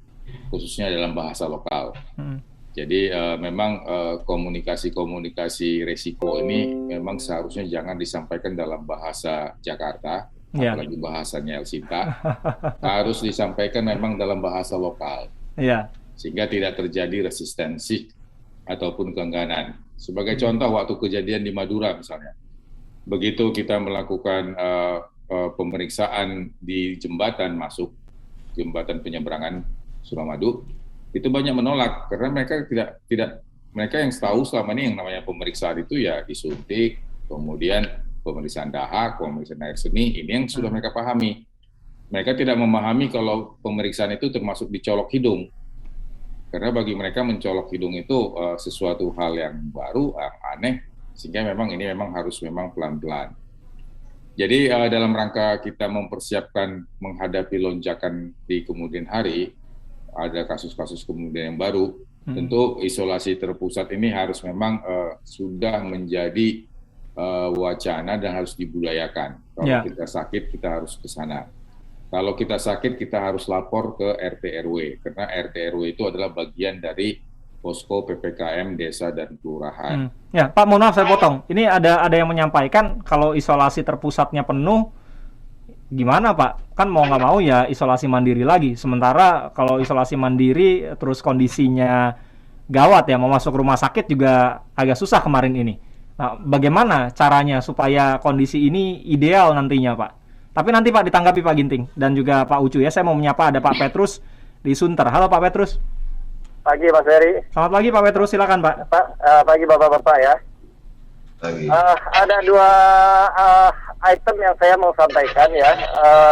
khususnya dalam bahasa lokal. Jadi memang komunikasi resiko ini memang seharusnya jangan disampaikan dalam bahasa Jakarta, apalagi bahasanya El Sinta, harus disampaikan memang dalam bahasa lokal, sehingga tidak terjadi resistensi ataupun keengganan. Sebagai contoh, waktu kejadian di Madura misalnya, begitu kita melakukan pemeriksaan di jembatan penyeberangan Suramadu, itu banyak menolak karena mereka mereka yang tahu selama ini yang namanya pemeriksaan itu ya disuntik, kemudian pemeriksaan dahak, pemeriksaan air seni, ini yang sudah mereka pahami. Mereka tidak memahami kalau pemeriksaan itu termasuk dicolok hidung. Karena bagi mereka mencolok hidung itu sesuatu hal yang baru, aneh, sehingga ini harus pelan-pelan. Jadi dalam rangka kita mempersiapkan menghadapi lonjakan di kemudian hari, ada kasus-kasus kemudian yang baru, tentu isolasi terpusat ini harus memang sudah menjadi wacana dan harus dibudayakan. Kalau kita sakit, kita harus ke sana. Kalau kita sakit, kita harus lapor ke RT RW, karena RT RW itu adalah bagian dari posko PPKM desa dan kelurahan. Ya, Pak, mohon maaf saya potong. Ini ada yang menyampaikan kalau isolasi terpusatnya penuh, gimana Pak? Kan mau nggak mau ya isolasi mandiri lagi. Sementara kalau isolasi mandiri terus kondisinya gawat ya, mau masuk rumah sakit juga agak susah kemarin ini. Nah, bagaimana caranya supaya kondisi ini ideal nantinya Pak? Tapi nanti Pak ditanggapi Pak Ginting dan juga Pak Ucu ya. Saya mau menyapa ada Pak Petrus di Sunter. Halo Pak Petrus. Pagi Mas Ferry. Selamat pagi Pak Petrus, silakan Pak. Pagi Bapak-Bapak ya. Lagi. Ada dua item yang saya mau sampaikan ya,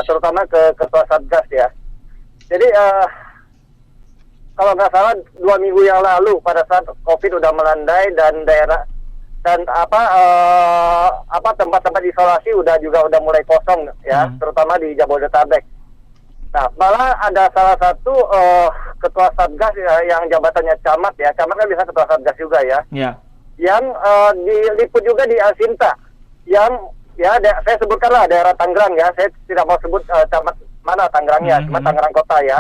terutama ke Ketua Satgas ya. Jadi kalau nggak salah 2 minggu yang lalu pada saat COVID udah melandai dan daerah dan tempat-tempat isolasi udah mulai kosong ya, terutama di Jabodetabek. Nah, malah ada salah satu ketua satgas ya, yang jabatannya camat ya, camat kan bisa ketua satgas juga ya, yang diliput juga di Asinta, yang ya saya sebutkanlah daerah Tangerang ya, saya tidak mau sebut camat mana Tangerangnya, cuma Tangerang kota ya,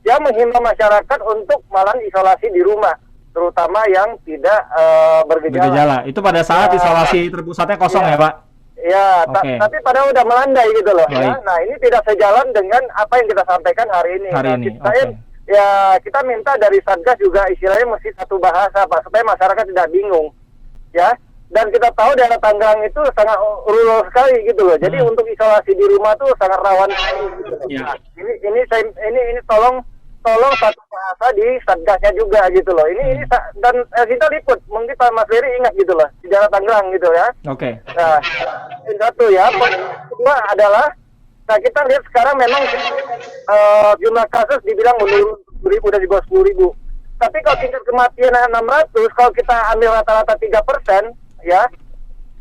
yang menghimbau masyarakat untuk malah isolasi di rumah, terutama yang tidak bergejala. Itu pada saat isolasi terpusatnya kosong ya Pak? Ya, tapi padahal udah melandai gitu loh. Ya. Nah, ini tidak sejalan dengan apa yang kita sampaikan hari ini. Kita minta dari Satgas juga istilahnya mesti satu bahasa Pak, supaya masyarakat tidak bingung. Ya, dan kita tahu daerah Tangerang itu sangat rural sekali gitu loh. Jadi untuk isolasi di rumah tuh sangat rawan. Gitu. Nah, ini tolong satu bahasa di Satgasnya juga gitu loh. Ini dan kita liput, mungkin Pak Mas Ferry ingat gitu loh, di daerah Tangerang gitu ya. Nah, ini satu ya. Kedua adalah, nah kita lihat sekarang memang jumlah kasus dibilang menurun 10.000 dan di bawah 10.000. Tapi kalau tingkat kematian 600, kalau kita ambil rata-rata 3%, ya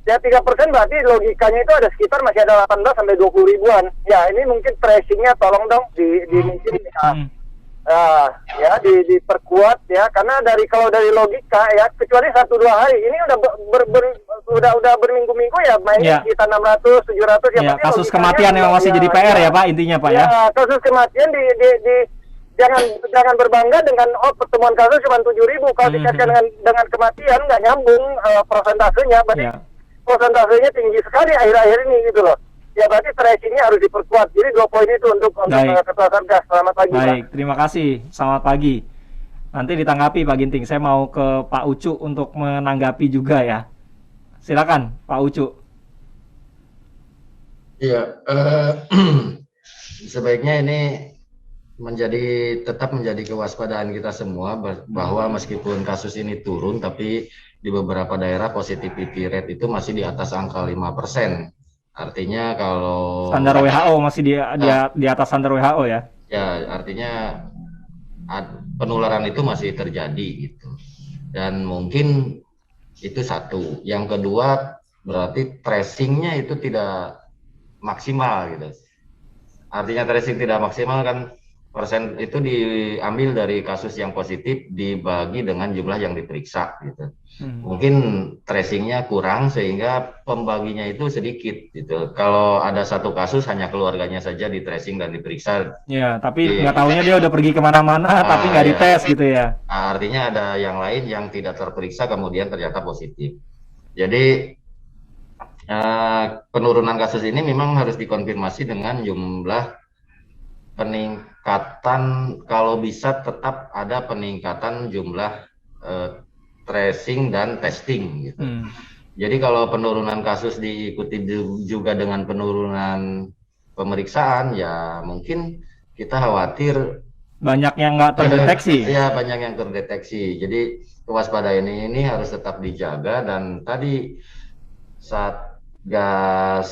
3% berarti logikanya itu ada sekitar masih ada 18 sampai 20 ribuan. Ya, ini mungkin tracingnya tolong dong mungkin diperkuat ya, karena kalau dari logika ya, kecuali 1-2 hari ini udah berminggu-minggu ya mainnya kita 600 700 ya, kasus kematian yang masih jadi PR ya Pak intinya Pak ya. Kasus kematian jangan berbangga dengan pertemuan kasus cuma 7.000, kalau dikaitkan dengan kematian nggak nyambung prosentasenya, berarti prosentasenya tinggi sekali akhir-akhir ini gitu loh. Ya berarti tracingnya harus diperkuat. Jadi 2 poin itu untuk Ketua Satgas. Selamat pagi. Baik, terima kasih. Selamat pagi. Nanti ditanggapi Pak Ginting. Saya mau ke Pak Ucu untuk menanggapi juga ya. Silakan Pak Ucu. Iya, sebaiknya ini tetap menjadi kewaspadaan kita semua bahwa meskipun kasus ini turun, tapi di beberapa daerah positivity rate itu masih di atas angka 5%. Artinya kalau standar WHO masih di atas standar WHO ya. Ya, artinya penularan itu masih terjadi gitu. Dan mungkin itu satu. Yang kedua, berarti tracingnya itu tidak maksimal gitu. Artinya tracing tidak maksimal kan, persen itu diambil dari kasus yang positif dibagi dengan jumlah yang diperiksa gitu. Mungkin tracingnya kurang sehingga pembaginya itu sedikit gitu. Kalau ada satu kasus hanya keluarganya saja di tracing dan diperiksa. Ya, tapi nggak tahunya dia udah pergi kemana-mana tapi nggak dites gitu ya. Artinya ada yang lain yang tidak terperiksa kemudian ternyata positif. Jadi penurunan kasus ini memang harus dikonfirmasi dengan jumlah peningkatan, kalau bisa tetap ada peningkatan jumlah tracing dan testing gitu. Jadi kalau penurunan kasus diikuti juga dengan penurunan pemeriksaan, ya mungkin kita khawatir banyak yang nggak terdeteksi. Ya, banyak yang terdeteksi. Jadi kewaspadaan ini harus tetap dijaga, dan tadi Satgas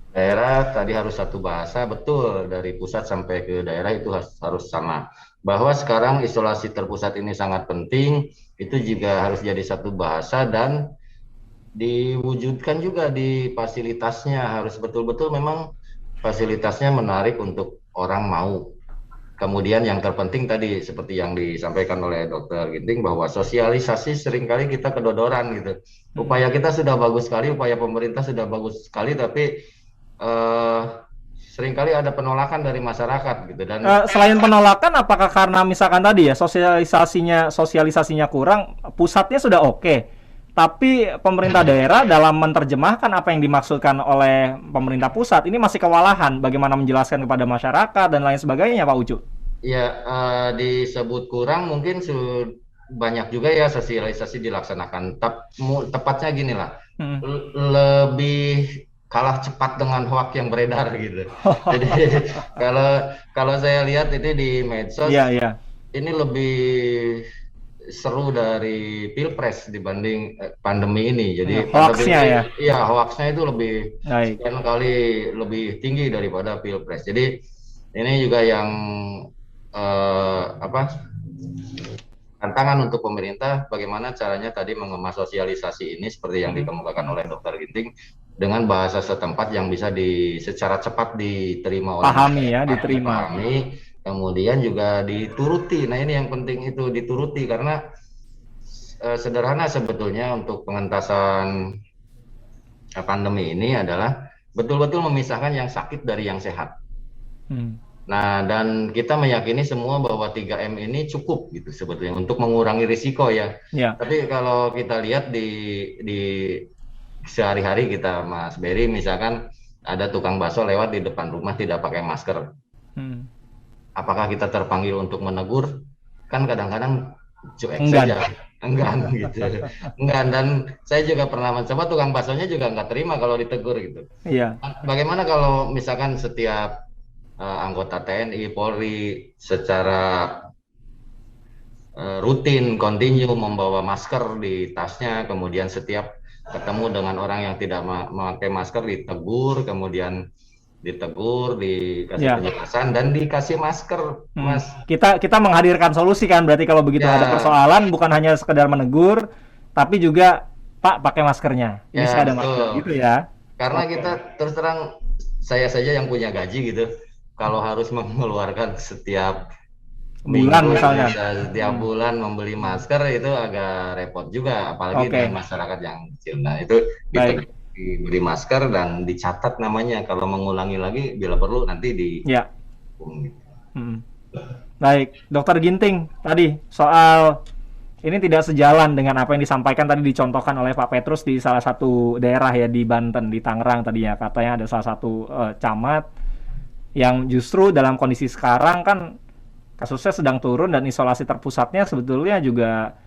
daerah tadi harus satu bahasa, betul, dari pusat sampai ke daerah itu harus sama. Bahwa sekarang isolasi terpusat ini sangat penting, itu juga harus jadi satu bahasa dan diwujudkan juga di fasilitasnya, harus betul-betul memang fasilitasnya menarik untuk orang mau. Kemudian yang terpenting tadi seperti yang disampaikan oleh Dr. Ginting, bahwa sosialisasi seringkali kita kedodoran gitu. Upaya kita sudah bagus sekali, upaya pemerintah sudah bagus sekali, tapi seringkali ada penolakan dari masyarakat gitu. Dan selain penolakan, apakah karena misalkan tadi ya sosialisasinya kurang, pusatnya sudah oke, Tapi pemerintah daerah dalam menerjemahkan apa yang dimaksudkan oleh pemerintah pusat ini masih kewalahan bagaimana menjelaskan kepada masyarakat dan lain sebagainya, Pak Ucu. Ya, disebut kurang mungkin banyak juga ya sosialisasi dilaksanakan. Tepatnya gini lah, lebih kalah cepat dengan hoak yang beredar gitu. Jadi kalau saya lihat itu di medsos, ini lebih seru dari Pilpres dibanding pandemi ini. Jadi hoaxnya hoaxnya itu lebih sekian kali lebih tinggi daripada Pilpres. Jadi ini juga yang tantangan untuk pemerintah bagaimana caranya tadi mengemas sosialisasi ini seperti yang dikemukakan oleh Dr. Ginting dengan bahasa setempat yang bisa secara cepat diterima oleh dipahami, kemudian juga dituruti. Nah, ini yang penting itu dituruti karena sederhana sebetulnya untuk pengentasan pandemi ini adalah betul-betul memisahkan yang sakit dari yang sehat. Nah, dan kita meyakini semua bahwa 3M ini cukup gitu sebetulnya untuk mengurangi risiko ya. Tapi kalau kita lihat di sehari-hari kita, Mas Berry, misalkan ada tukang bakso lewat di depan rumah tidak pakai masker. Apakah kita terpanggil untuk menegur? Kan kadang-kadang cuek saja. Enggan gitu. Enggan, dan saya juga pernah mencoba, tukang baksonya juga nggak terima kalau ditegur gitu. Bagaimana kalau misalkan setiap anggota TNI, Polri secara rutin, kontinu membawa masker di tasnya, kemudian setiap ketemu dengan orang yang tidak memakai masker ditegur, kemudian dikasih penjelasan dan dikasih masker, Mas. Kita menghadirkan solusi kan, berarti kalau begitu ada persoalan bukan hanya sekedar menegur, tapi juga Pak pakai maskernya. Ini ada masker gitu ya. Karena kita terus terang, saya saja yang punya gaji gitu, kalau harus mengeluarkan setiap bulan misalnya, setiap bulan membeli masker itu agak repot juga, apalagi dengan masyarakat yang kecil. Nah, itu diberi masker dan dicatat namanya, kalau mengulangi lagi bila perlu nanti Baik, Dokter Ginting, tadi soal ini tidak sejalan dengan apa yang disampaikan tadi, dicontohkan oleh Pak Petrus di salah satu daerah ya, di Banten, di Tangerang tadinya katanya ada salah satu camat yang justru dalam kondisi sekarang kan kasusnya sedang turun dan isolasi terpusatnya sebetulnya juga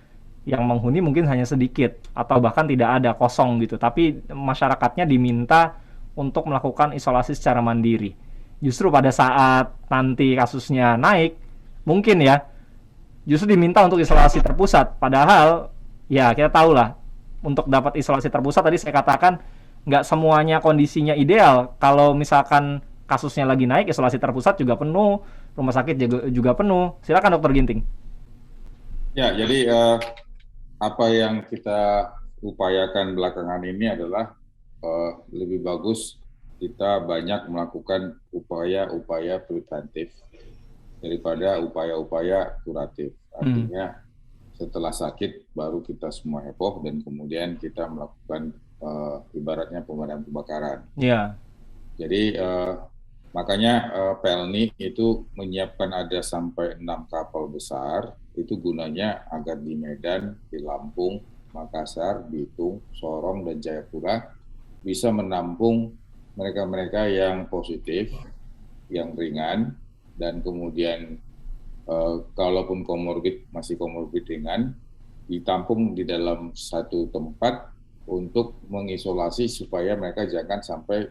yang menghuni mungkin hanya sedikit atau bahkan tidak ada, kosong gitu, tapi masyarakatnya diminta untuk melakukan isolasi secara mandiri. Justru pada saat nanti kasusnya naik mungkin ya justru diminta untuk isolasi terpusat, padahal ya kita tahu lah untuk dapat isolasi terpusat tadi saya katakan nggak semuanya kondisinya ideal. Kalau misalkan kasusnya lagi naik, isolasi terpusat juga penuh, rumah sakit juga penuh. Silakan Dokter Ginting. Ya, jadi apa yang kita upayakan belakangan ini adalah lebih bagus kita banyak melakukan upaya-upaya preventif daripada upaya-upaya kuratif. Artinya setelah sakit baru kita semua heboh dan kemudian kita melakukan ibaratnya pemadam kebakaran. Jadi makanya Pelni itu menyiapkan ada sampai 6 kapal besar, itu gunanya agar di Medan, di Lampung, Makassar, Bitung, Sorong, dan Jayapura bisa menampung mereka-mereka yang positif, yang ringan, dan kemudian kalaupun masih komorbid ringan, ditampung di dalam satu tempat untuk mengisolasi supaya mereka jangan sampai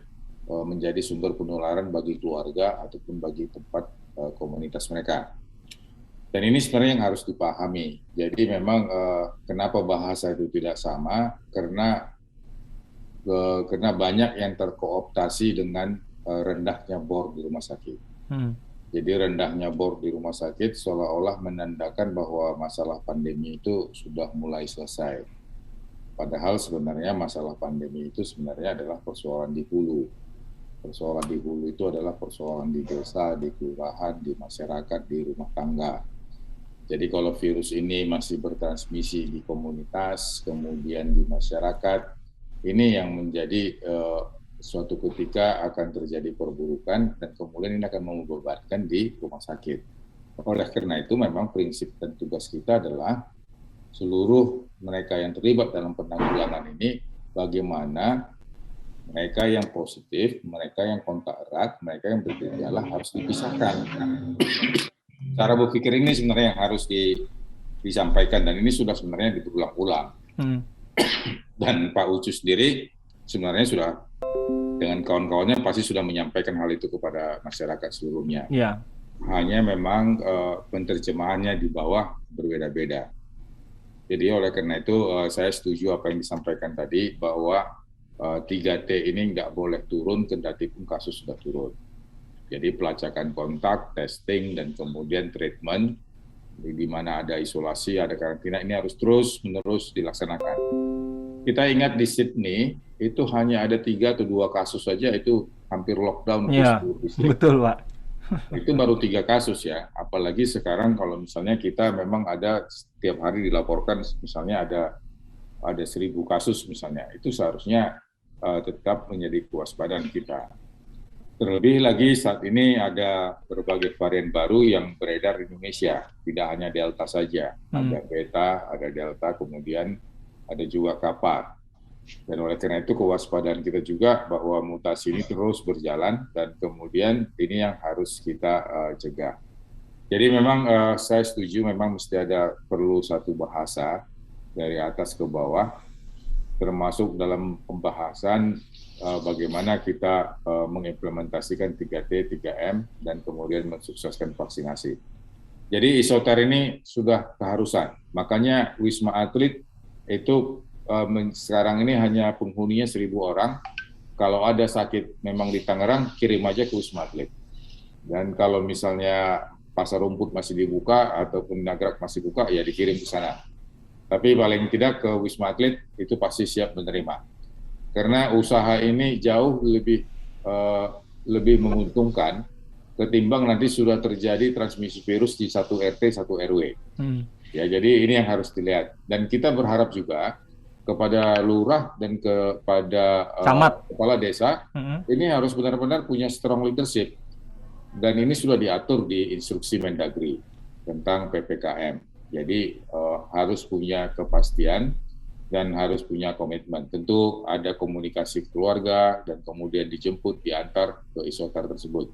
menjadi sumber penularan bagi keluarga ataupun bagi tempat komunitas mereka. Dan ini sebenarnya yang harus dipahami. Jadi memang kenapa bahasa itu tidak sama, karena banyak yang terkooptasi dengan rendahnya bor di rumah sakit. Jadi rendahnya bor di rumah sakit seolah-olah menandakan bahwa masalah pandemi itu sudah mulai selesai. Padahal sebenarnya masalah pandemi itu sebenarnya adalah persoalan di hulu. Persoalan di hulu itu adalah persoalan di desa, di kelurahan, di masyarakat, di rumah tangga. Jadi kalau virus ini masih bertransmisi di komunitas, kemudian di masyarakat, ini yang menjadi suatu ketika akan terjadi perburukan dan kemudian ini akan membebankan di rumah sakit. Oleh karena itu memang prinsip dan tugas kita adalah seluruh mereka yang terlibat dalam penanggulangan ini, bagaimana mereka yang positif, mereka yang kontak erat, mereka yang bergejala harus dipisahkan. Cara berpikir ini sebenarnya yang harus disampaikan, dan ini sudah sebenarnya berulang-ulang. Dan Pak Ucu sendiri sebenarnya sudah dengan kawan-kawannya pasti sudah menyampaikan hal itu kepada masyarakat seluruhnya. Yeah. Hanya memang penerjemahannya di bawah berbeda-beda. Jadi oleh karena itu saya setuju apa yang disampaikan tadi bahwa 3T ini nggak boleh turun kendati pun kasus sudah turun. Jadi pelacakan kontak, testing, dan kemudian treatment, di mana ada isolasi, ada karantina, ini harus terus-menerus dilaksanakan. Kita ingat di Sydney, itu hanya ada 3 atau 2 kasus saja, itu hampir lockdown. Iya, betul Pak. Itu baru 3 kasus ya, apalagi sekarang kalau misalnya kita memang ada setiap hari dilaporkan, misalnya ada 1.000 kasus misalnya, itu seharusnya tetap menjadi kewaspadaan kita. Terlebih lagi saat ini ada berbagai varian baru yang beredar di Indonesia, tidak hanya Delta saja, ada Beta, ada Delta, kemudian ada juga Kappa. Dan oleh karena itu kewaspadaan kita juga bahwa mutasi ini terus berjalan dan kemudian ini yang harus kita cegah. Jadi memang saya setuju memang mesti ada perlu satu bahasa dari atas ke bawah, termasuk dalam pembahasan bagaimana kita mengimplementasikan 3T, 3M, dan kemudian mensukseskan vaksinasi. Jadi isoter ini sudah keharusan, makanya Wisma Atlet itu sekarang ini hanya penghuninya 1.000 orang. Kalau ada sakit memang di Tangerang, kirim aja ke Wisma Atlet. Dan kalau misalnya Pasar Rumput masih dibuka ataupun Nagrak masih buka, ya dikirim ke sana. Tapi paling tidak ke Wisma Atlet itu pasti siap menerima. Karena usaha ini jauh lebih menguntungkan ketimbang nanti sudah terjadi transmisi virus di satu RT, satu RW. Ya, jadi ini yang harus dilihat. Dan kita berharap juga kepada lurah dan kepada kepala desa, ini harus benar-benar punya strong leadership. Dan ini sudah diatur di instruksi Mendagri tentang PPKM. Jadi harus punya kepastian dan harus punya komitmen. Tentu ada komunikasi keluarga dan kemudian dijemput, diantar ke isoter tersebut.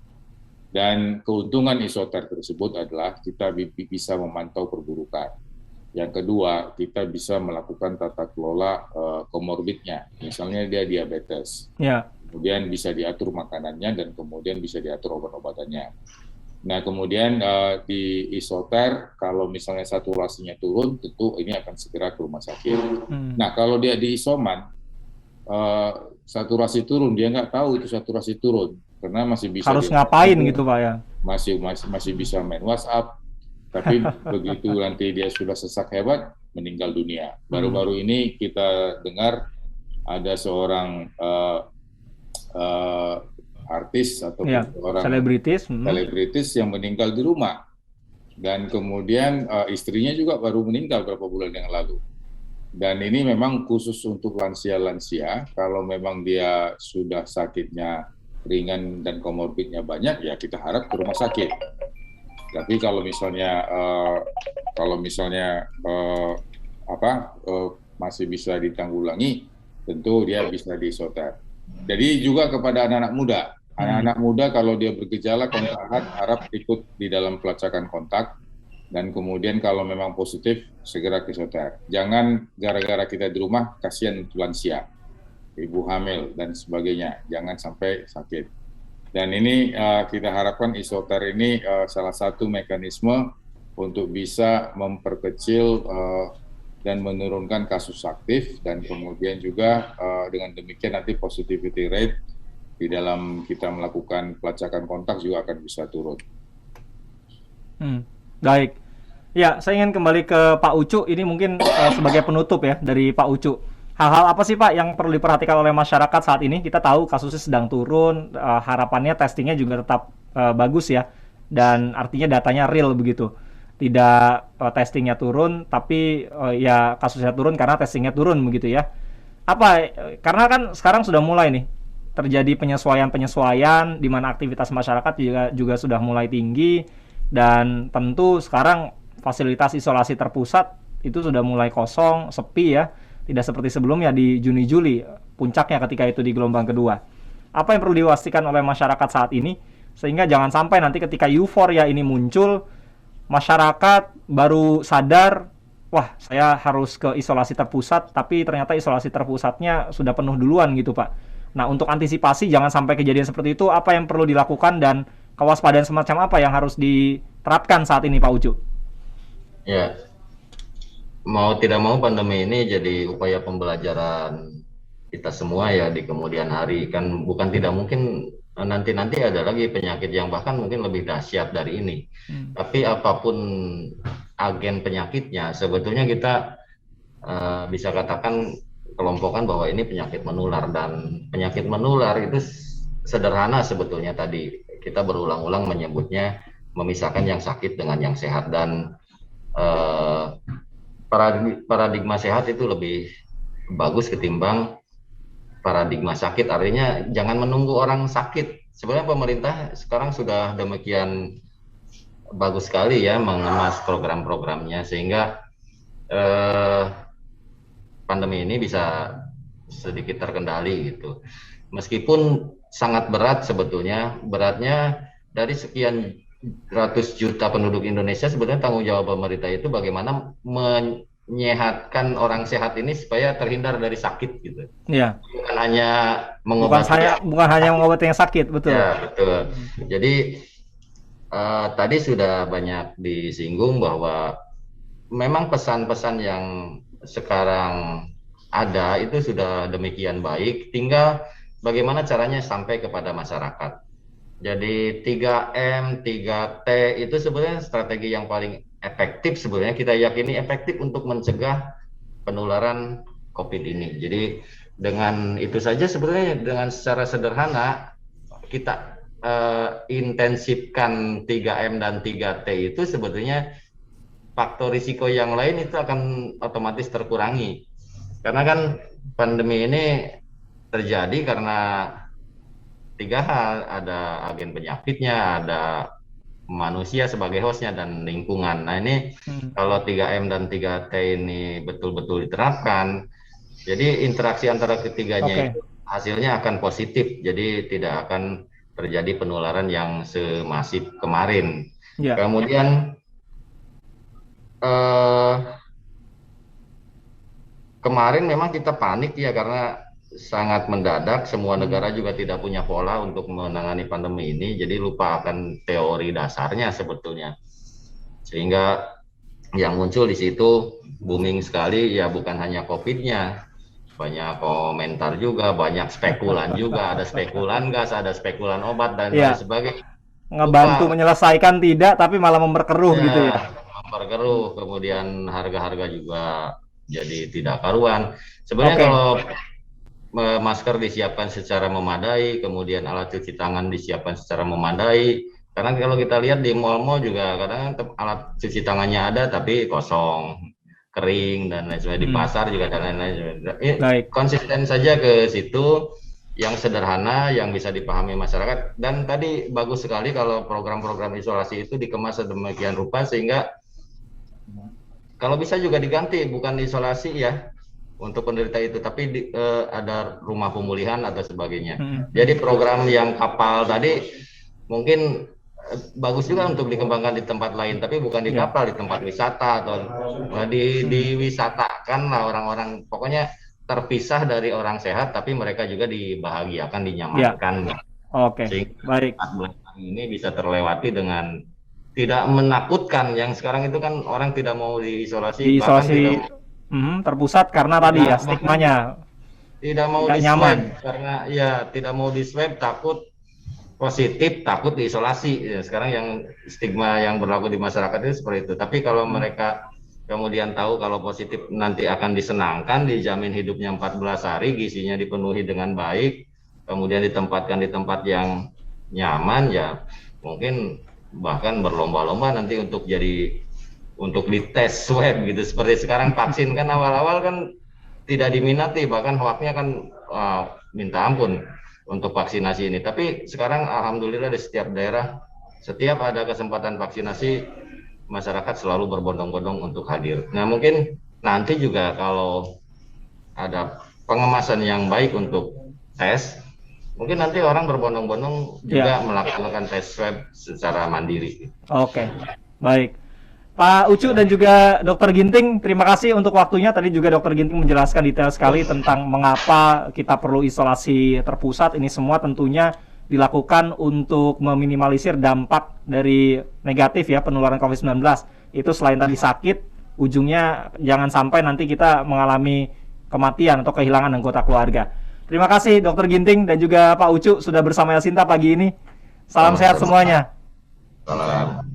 Dan keuntungan isoter tersebut adalah kita bisa memantau perburukan. Yang kedua, kita bisa melakukan tata kelola komorbidnya. Misalnya dia diabetes. Ya. Kemudian bisa diatur makanannya dan kemudian bisa diatur obat-obatannya. Nah, kemudian di isoter, kalau misalnya saturasinya turun, tentu ini akan segera ke rumah sakit. Nah, kalau dia di isoman, saturasi turun, dia nggak tahu itu saturasi turun. Karena masih bisa... Harus ngapain gitu, Pak, ya? Masih bisa main WhatsApp. Tapi begitu nanti dia sudah sesak hebat, meninggal dunia. Baru-baru ini kita dengar ada seorang artis atau orang selebritis yang meninggal di rumah. Dan kemudian istrinya juga baru meninggal beberapa bulan yang lalu. Dan ini memang khusus untuk lansia-lansia. Kalau memang dia sudah sakitnya ringan dan komorbidnya banyak, ya kita harap ke rumah sakit. Tapi kalau misalnya masih bisa ditanggulangi, tentu dia bisa diisoter. Jadi juga kepada anak-anak muda, kalau dia bergejala kontak erat, harap ikut di dalam pelacakan kontak, dan kemudian kalau memang positif segera ke isoter. Jangan gara-gara kita di rumah, kasihan untuk lansia, ibu hamil dan sebagainya, jangan sampai sakit. Dan ini kita harapkan isoter ini salah satu mekanisme untuk bisa memperkecil dan menurunkan kasus aktif, dan kemudian juga dengan demikian nanti positivity rate di dalam kita melakukan pelacakan kontak juga akan bisa turun. Baik. Ya, saya ingin kembali ke Pak Ucu. Ini mungkin sebagai penutup ya dari Pak Ucu. Hal-hal apa sih Pak yang perlu diperhatikan oleh masyarakat saat ini? Kita tahu kasusnya sedang turun, harapannya testingnya juga tetap bagus ya, dan artinya datanya real begitu. Tidak testingnya turun, tapi ya kasusnya turun karena testingnya turun begitu ya. Karena kan sekarang sudah mulai nih terjadi penyesuaian di mana aktivitas masyarakat juga sudah mulai tinggi, dan tentu sekarang fasilitas isolasi terpusat itu sudah mulai kosong, sepi ya. Tidak seperti sebelumnya di Juni-Juli, puncaknya ketika itu di gelombang kedua. Apa yang perlu diwastikan oleh masyarakat saat ini? Sehingga jangan sampai nanti ketika euforia ini muncul, masyarakat baru sadar, wah saya harus ke isolasi terpusat, tapi ternyata isolasi terpusatnya sudah penuh duluan gitu Pak. Nah untuk antisipasi jangan sampai kejadian seperti itu, apa yang perlu dilakukan dan kewaspadaan semacam apa yang harus diterapkan saat ini Pak Ucu? Ya, mau tidak mau pandemi ini jadi upaya pembelajaran kita semua ya di kemudian hari. Kan bukan tidak mungkin nanti ada lagi penyakit yang bahkan mungkin lebih dahsyat dari ini. Tapi apapun agen penyakitnya, sebetulnya kita bisa katakan kelompokkan bahwa ini penyakit menular, dan penyakit menular itu sederhana sebetulnya. Tadi kita berulang-ulang menyebutnya memisahkan yang sakit dengan yang sehat, dan paradigma sehat itu lebih bagus ketimbang paradigma sakit. Artinya jangan menunggu orang sakit. Sebenarnya pemerintah sekarang sudah demikian bagus sekali ya mengemas program-programnya, sehingga pandemi ini bisa sedikit terkendali gitu. Meskipun sangat berat sebetulnya, beratnya dari sekian ratus juta penduduk Indonesia, sebenarnya tanggung jawab pemerintah itu bagaimana menyehatkan orang sehat ini supaya terhindar dari sakit gitu. Iya. Bukan hanya mengobati. Bukan hanya mengobati yang sakit, betul. Ya, betul. Jadi tadi sudah banyak disinggung bahwa memang pesan-pesan yang sekarang ada itu sudah demikian baik, tinggal bagaimana caranya sampai kepada masyarakat. Jadi 3M, 3T itu sebenarnya strategi yang paling efektif, sebenarnya kita yakini efektif untuk mencegah penularan COVID ini. Jadi dengan itu saja sebenarnya dengan secara sederhana kita intensifkan 3M dan 3T itu sebetulnya faktor risiko yang lain itu akan otomatis terkurangi. Karena kan pandemi ini terjadi karena 3 hal, ada agen penyakitnya, ada manusia sebagai hostnya, dan lingkungan. Nah ini kalau 3M dan 3T ini betul-betul diterapkan, jadi interaksi antara ketiganya itu hasilnya akan positif, jadi tidak akan terjadi penularan yang semasif kemarin. Kemudian kemarin memang kita panik ya karena sangat mendadak, semua negara juga tidak punya pola untuk menangani pandemi ini, jadi lupa akan teori dasarnya sebetulnya. Sehingga yang muncul di situ booming sekali ya, bukan hanya COVID-nya, banyak komentar juga, banyak spekulan juga, ada spekulan gas, ada spekulan obat dan lain sebagainya. Ngebantu menyelesaikan tidak, tapi malah memperkeruh gitu ya. Memperkeruh, kemudian harga-harga juga jadi tidak karuan. Sebenarnya kalau masker disiapkan secara memadai, kemudian alat cuci tangan disiapkan secara memadai. Karena kalau kita lihat di mal-mal juga kadang alat cuci tangannya ada tapi kosong, kering dan lain sebagainya. Di pasar juga dan lain-lain. Konsisten saja ke situ, yang sederhana, yang bisa dipahami masyarakat. Dan tadi bagus sekali kalau program-program isolasi itu dikemas sedemikian rupa sehingga kalau bisa juga diganti, bukan isolasi ya untuk penderita itu, tapi ada rumah pemulihan atau sebagainya. Jadi program yang kapal tadi mungkin bagus juga untuk dikembangkan di tempat lain, tapi bukan di kapal, di tempat wisata atau diwisatakan lah orang-orang, pokoknya terpisah dari orang sehat, tapi mereka juga dibahagiakan, dinyamankan. Baik. 14 hari ini bisa terlewati dengan tidak menakutkan. Yang sekarang itu kan orang tidak mau diisolasi. Terpusat karena tadi ya stigmanya tidak mau nyaman karena ya tidak mau di swab, takut positif, takut diisolasi ya, sekarang yang stigma yang berlaku di masyarakat itu seperti itu. Tapi kalau mereka kemudian tahu kalau positif nanti akan disenangkan, dijamin hidupnya 14 hari, gizinya dipenuhi dengan baik, kemudian ditempatkan di tempat yang nyaman, ya mungkin bahkan berlomba-lomba nanti untuk dites swab gitu. Seperti sekarang vaksin kan awal-awal kan tidak diminati, bahkan hoaknya kan minta ampun untuk vaksinasi ini. Tapi sekarang alhamdulillah di setiap daerah, setiap ada kesempatan vaksinasi, masyarakat selalu berbondong-bondong untuk hadir. Nah, mungkin nanti juga kalau ada pengemasan yang baik untuk tes, mungkin nanti orang berbondong-bondong juga melaksanakan tes swab secara mandiri. Oke, baik. Pak Ucu dan juga Dr. Ginting, terima kasih untuk waktunya. Tadi juga Dr. Ginting menjelaskan detail sekali tentang mengapa kita perlu isolasi terpusat. Ini semua tentunya dilakukan untuk meminimalisir dampak dari negatif ya penularan COVID-19. Itu selain tadi sakit, ujungnya jangan sampai nanti kita mengalami kematian atau kehilangan anggota keluarga. Terima kasih Dr. Ginting dan juga Pak Ucu sudah bersama Elsinta pagi ini. Salam sehat semuanya. Salam.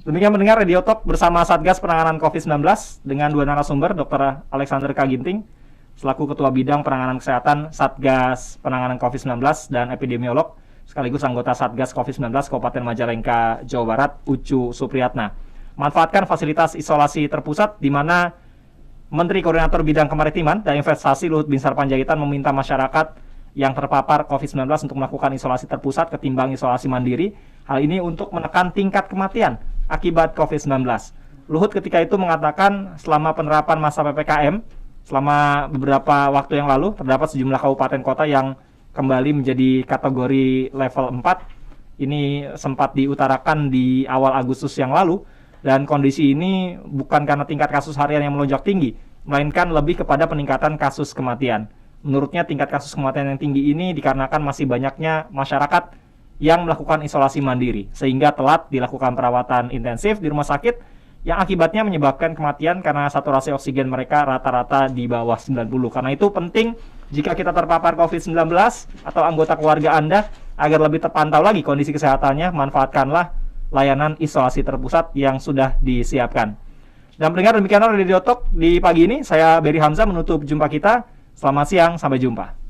Demikian mendengar Radio Talk bersama Satgas Penanganan COVID-19 dengan dua narasumber, Dr. Alexander K. Ginting selaku Ketua Bidang Penanganan Kesehatan Satgas Penanganan COVID-19 dan Epidemiolog, sekaligus anggota Satgas COVID-19 Kabupaten Majalengka, Jawa Barat, Ucu Supriyatna. Manfaatkan fasilitas isolasi terpusat di mana Menteri Koordinator Bidang Kemaritiman dan Investasi Luhut Binsar Panjaitan meminta masyarakat yang terpapar COVID-19 untuk melakukan isolasi terpusat ketimbang isolasi mandiri. Hal ini untuk menekan tingkat kematian akibat COVID-19. Luhut ketika itu mengatakan selama penerapan masa PPKM, selama beberapa waktu yang lalu, terdapat sejumlah kabupaten kota yang kembali menjadi kategori level 4. Ini sempat diutarakan di awal Agustus yang lalu, dan kondisi ini bukan karena tingkat kasus harian yang melonjak tinggi, melainkan lebih kepada peningkatan kasus kematian. Menurutnya tingkat kasus kematian yang tinggi ini dikarenakan masih banyaknya masyarakat yang melakukan isolasi mandiri, sehingga telat dilakukan perawatan intensif di rumah sakit, yang akibatnya menyebabkan kematian karena saturasi oksigen mereka rata-rata di bawah 90. Karena itu penting jika kita terpapar COVID-19 atau anggota keluarga Anda, agar lebih terpantau lagi kondisi kesehatannya, manfaatkanlah layanan isolasi terpusat yang sudah disiapkan. Dan pendengar, demikianlah Radio Talk di pagi ini. Saya Beri Hamzah menutup jumpa kita. Selamat siang, sampai jumpa.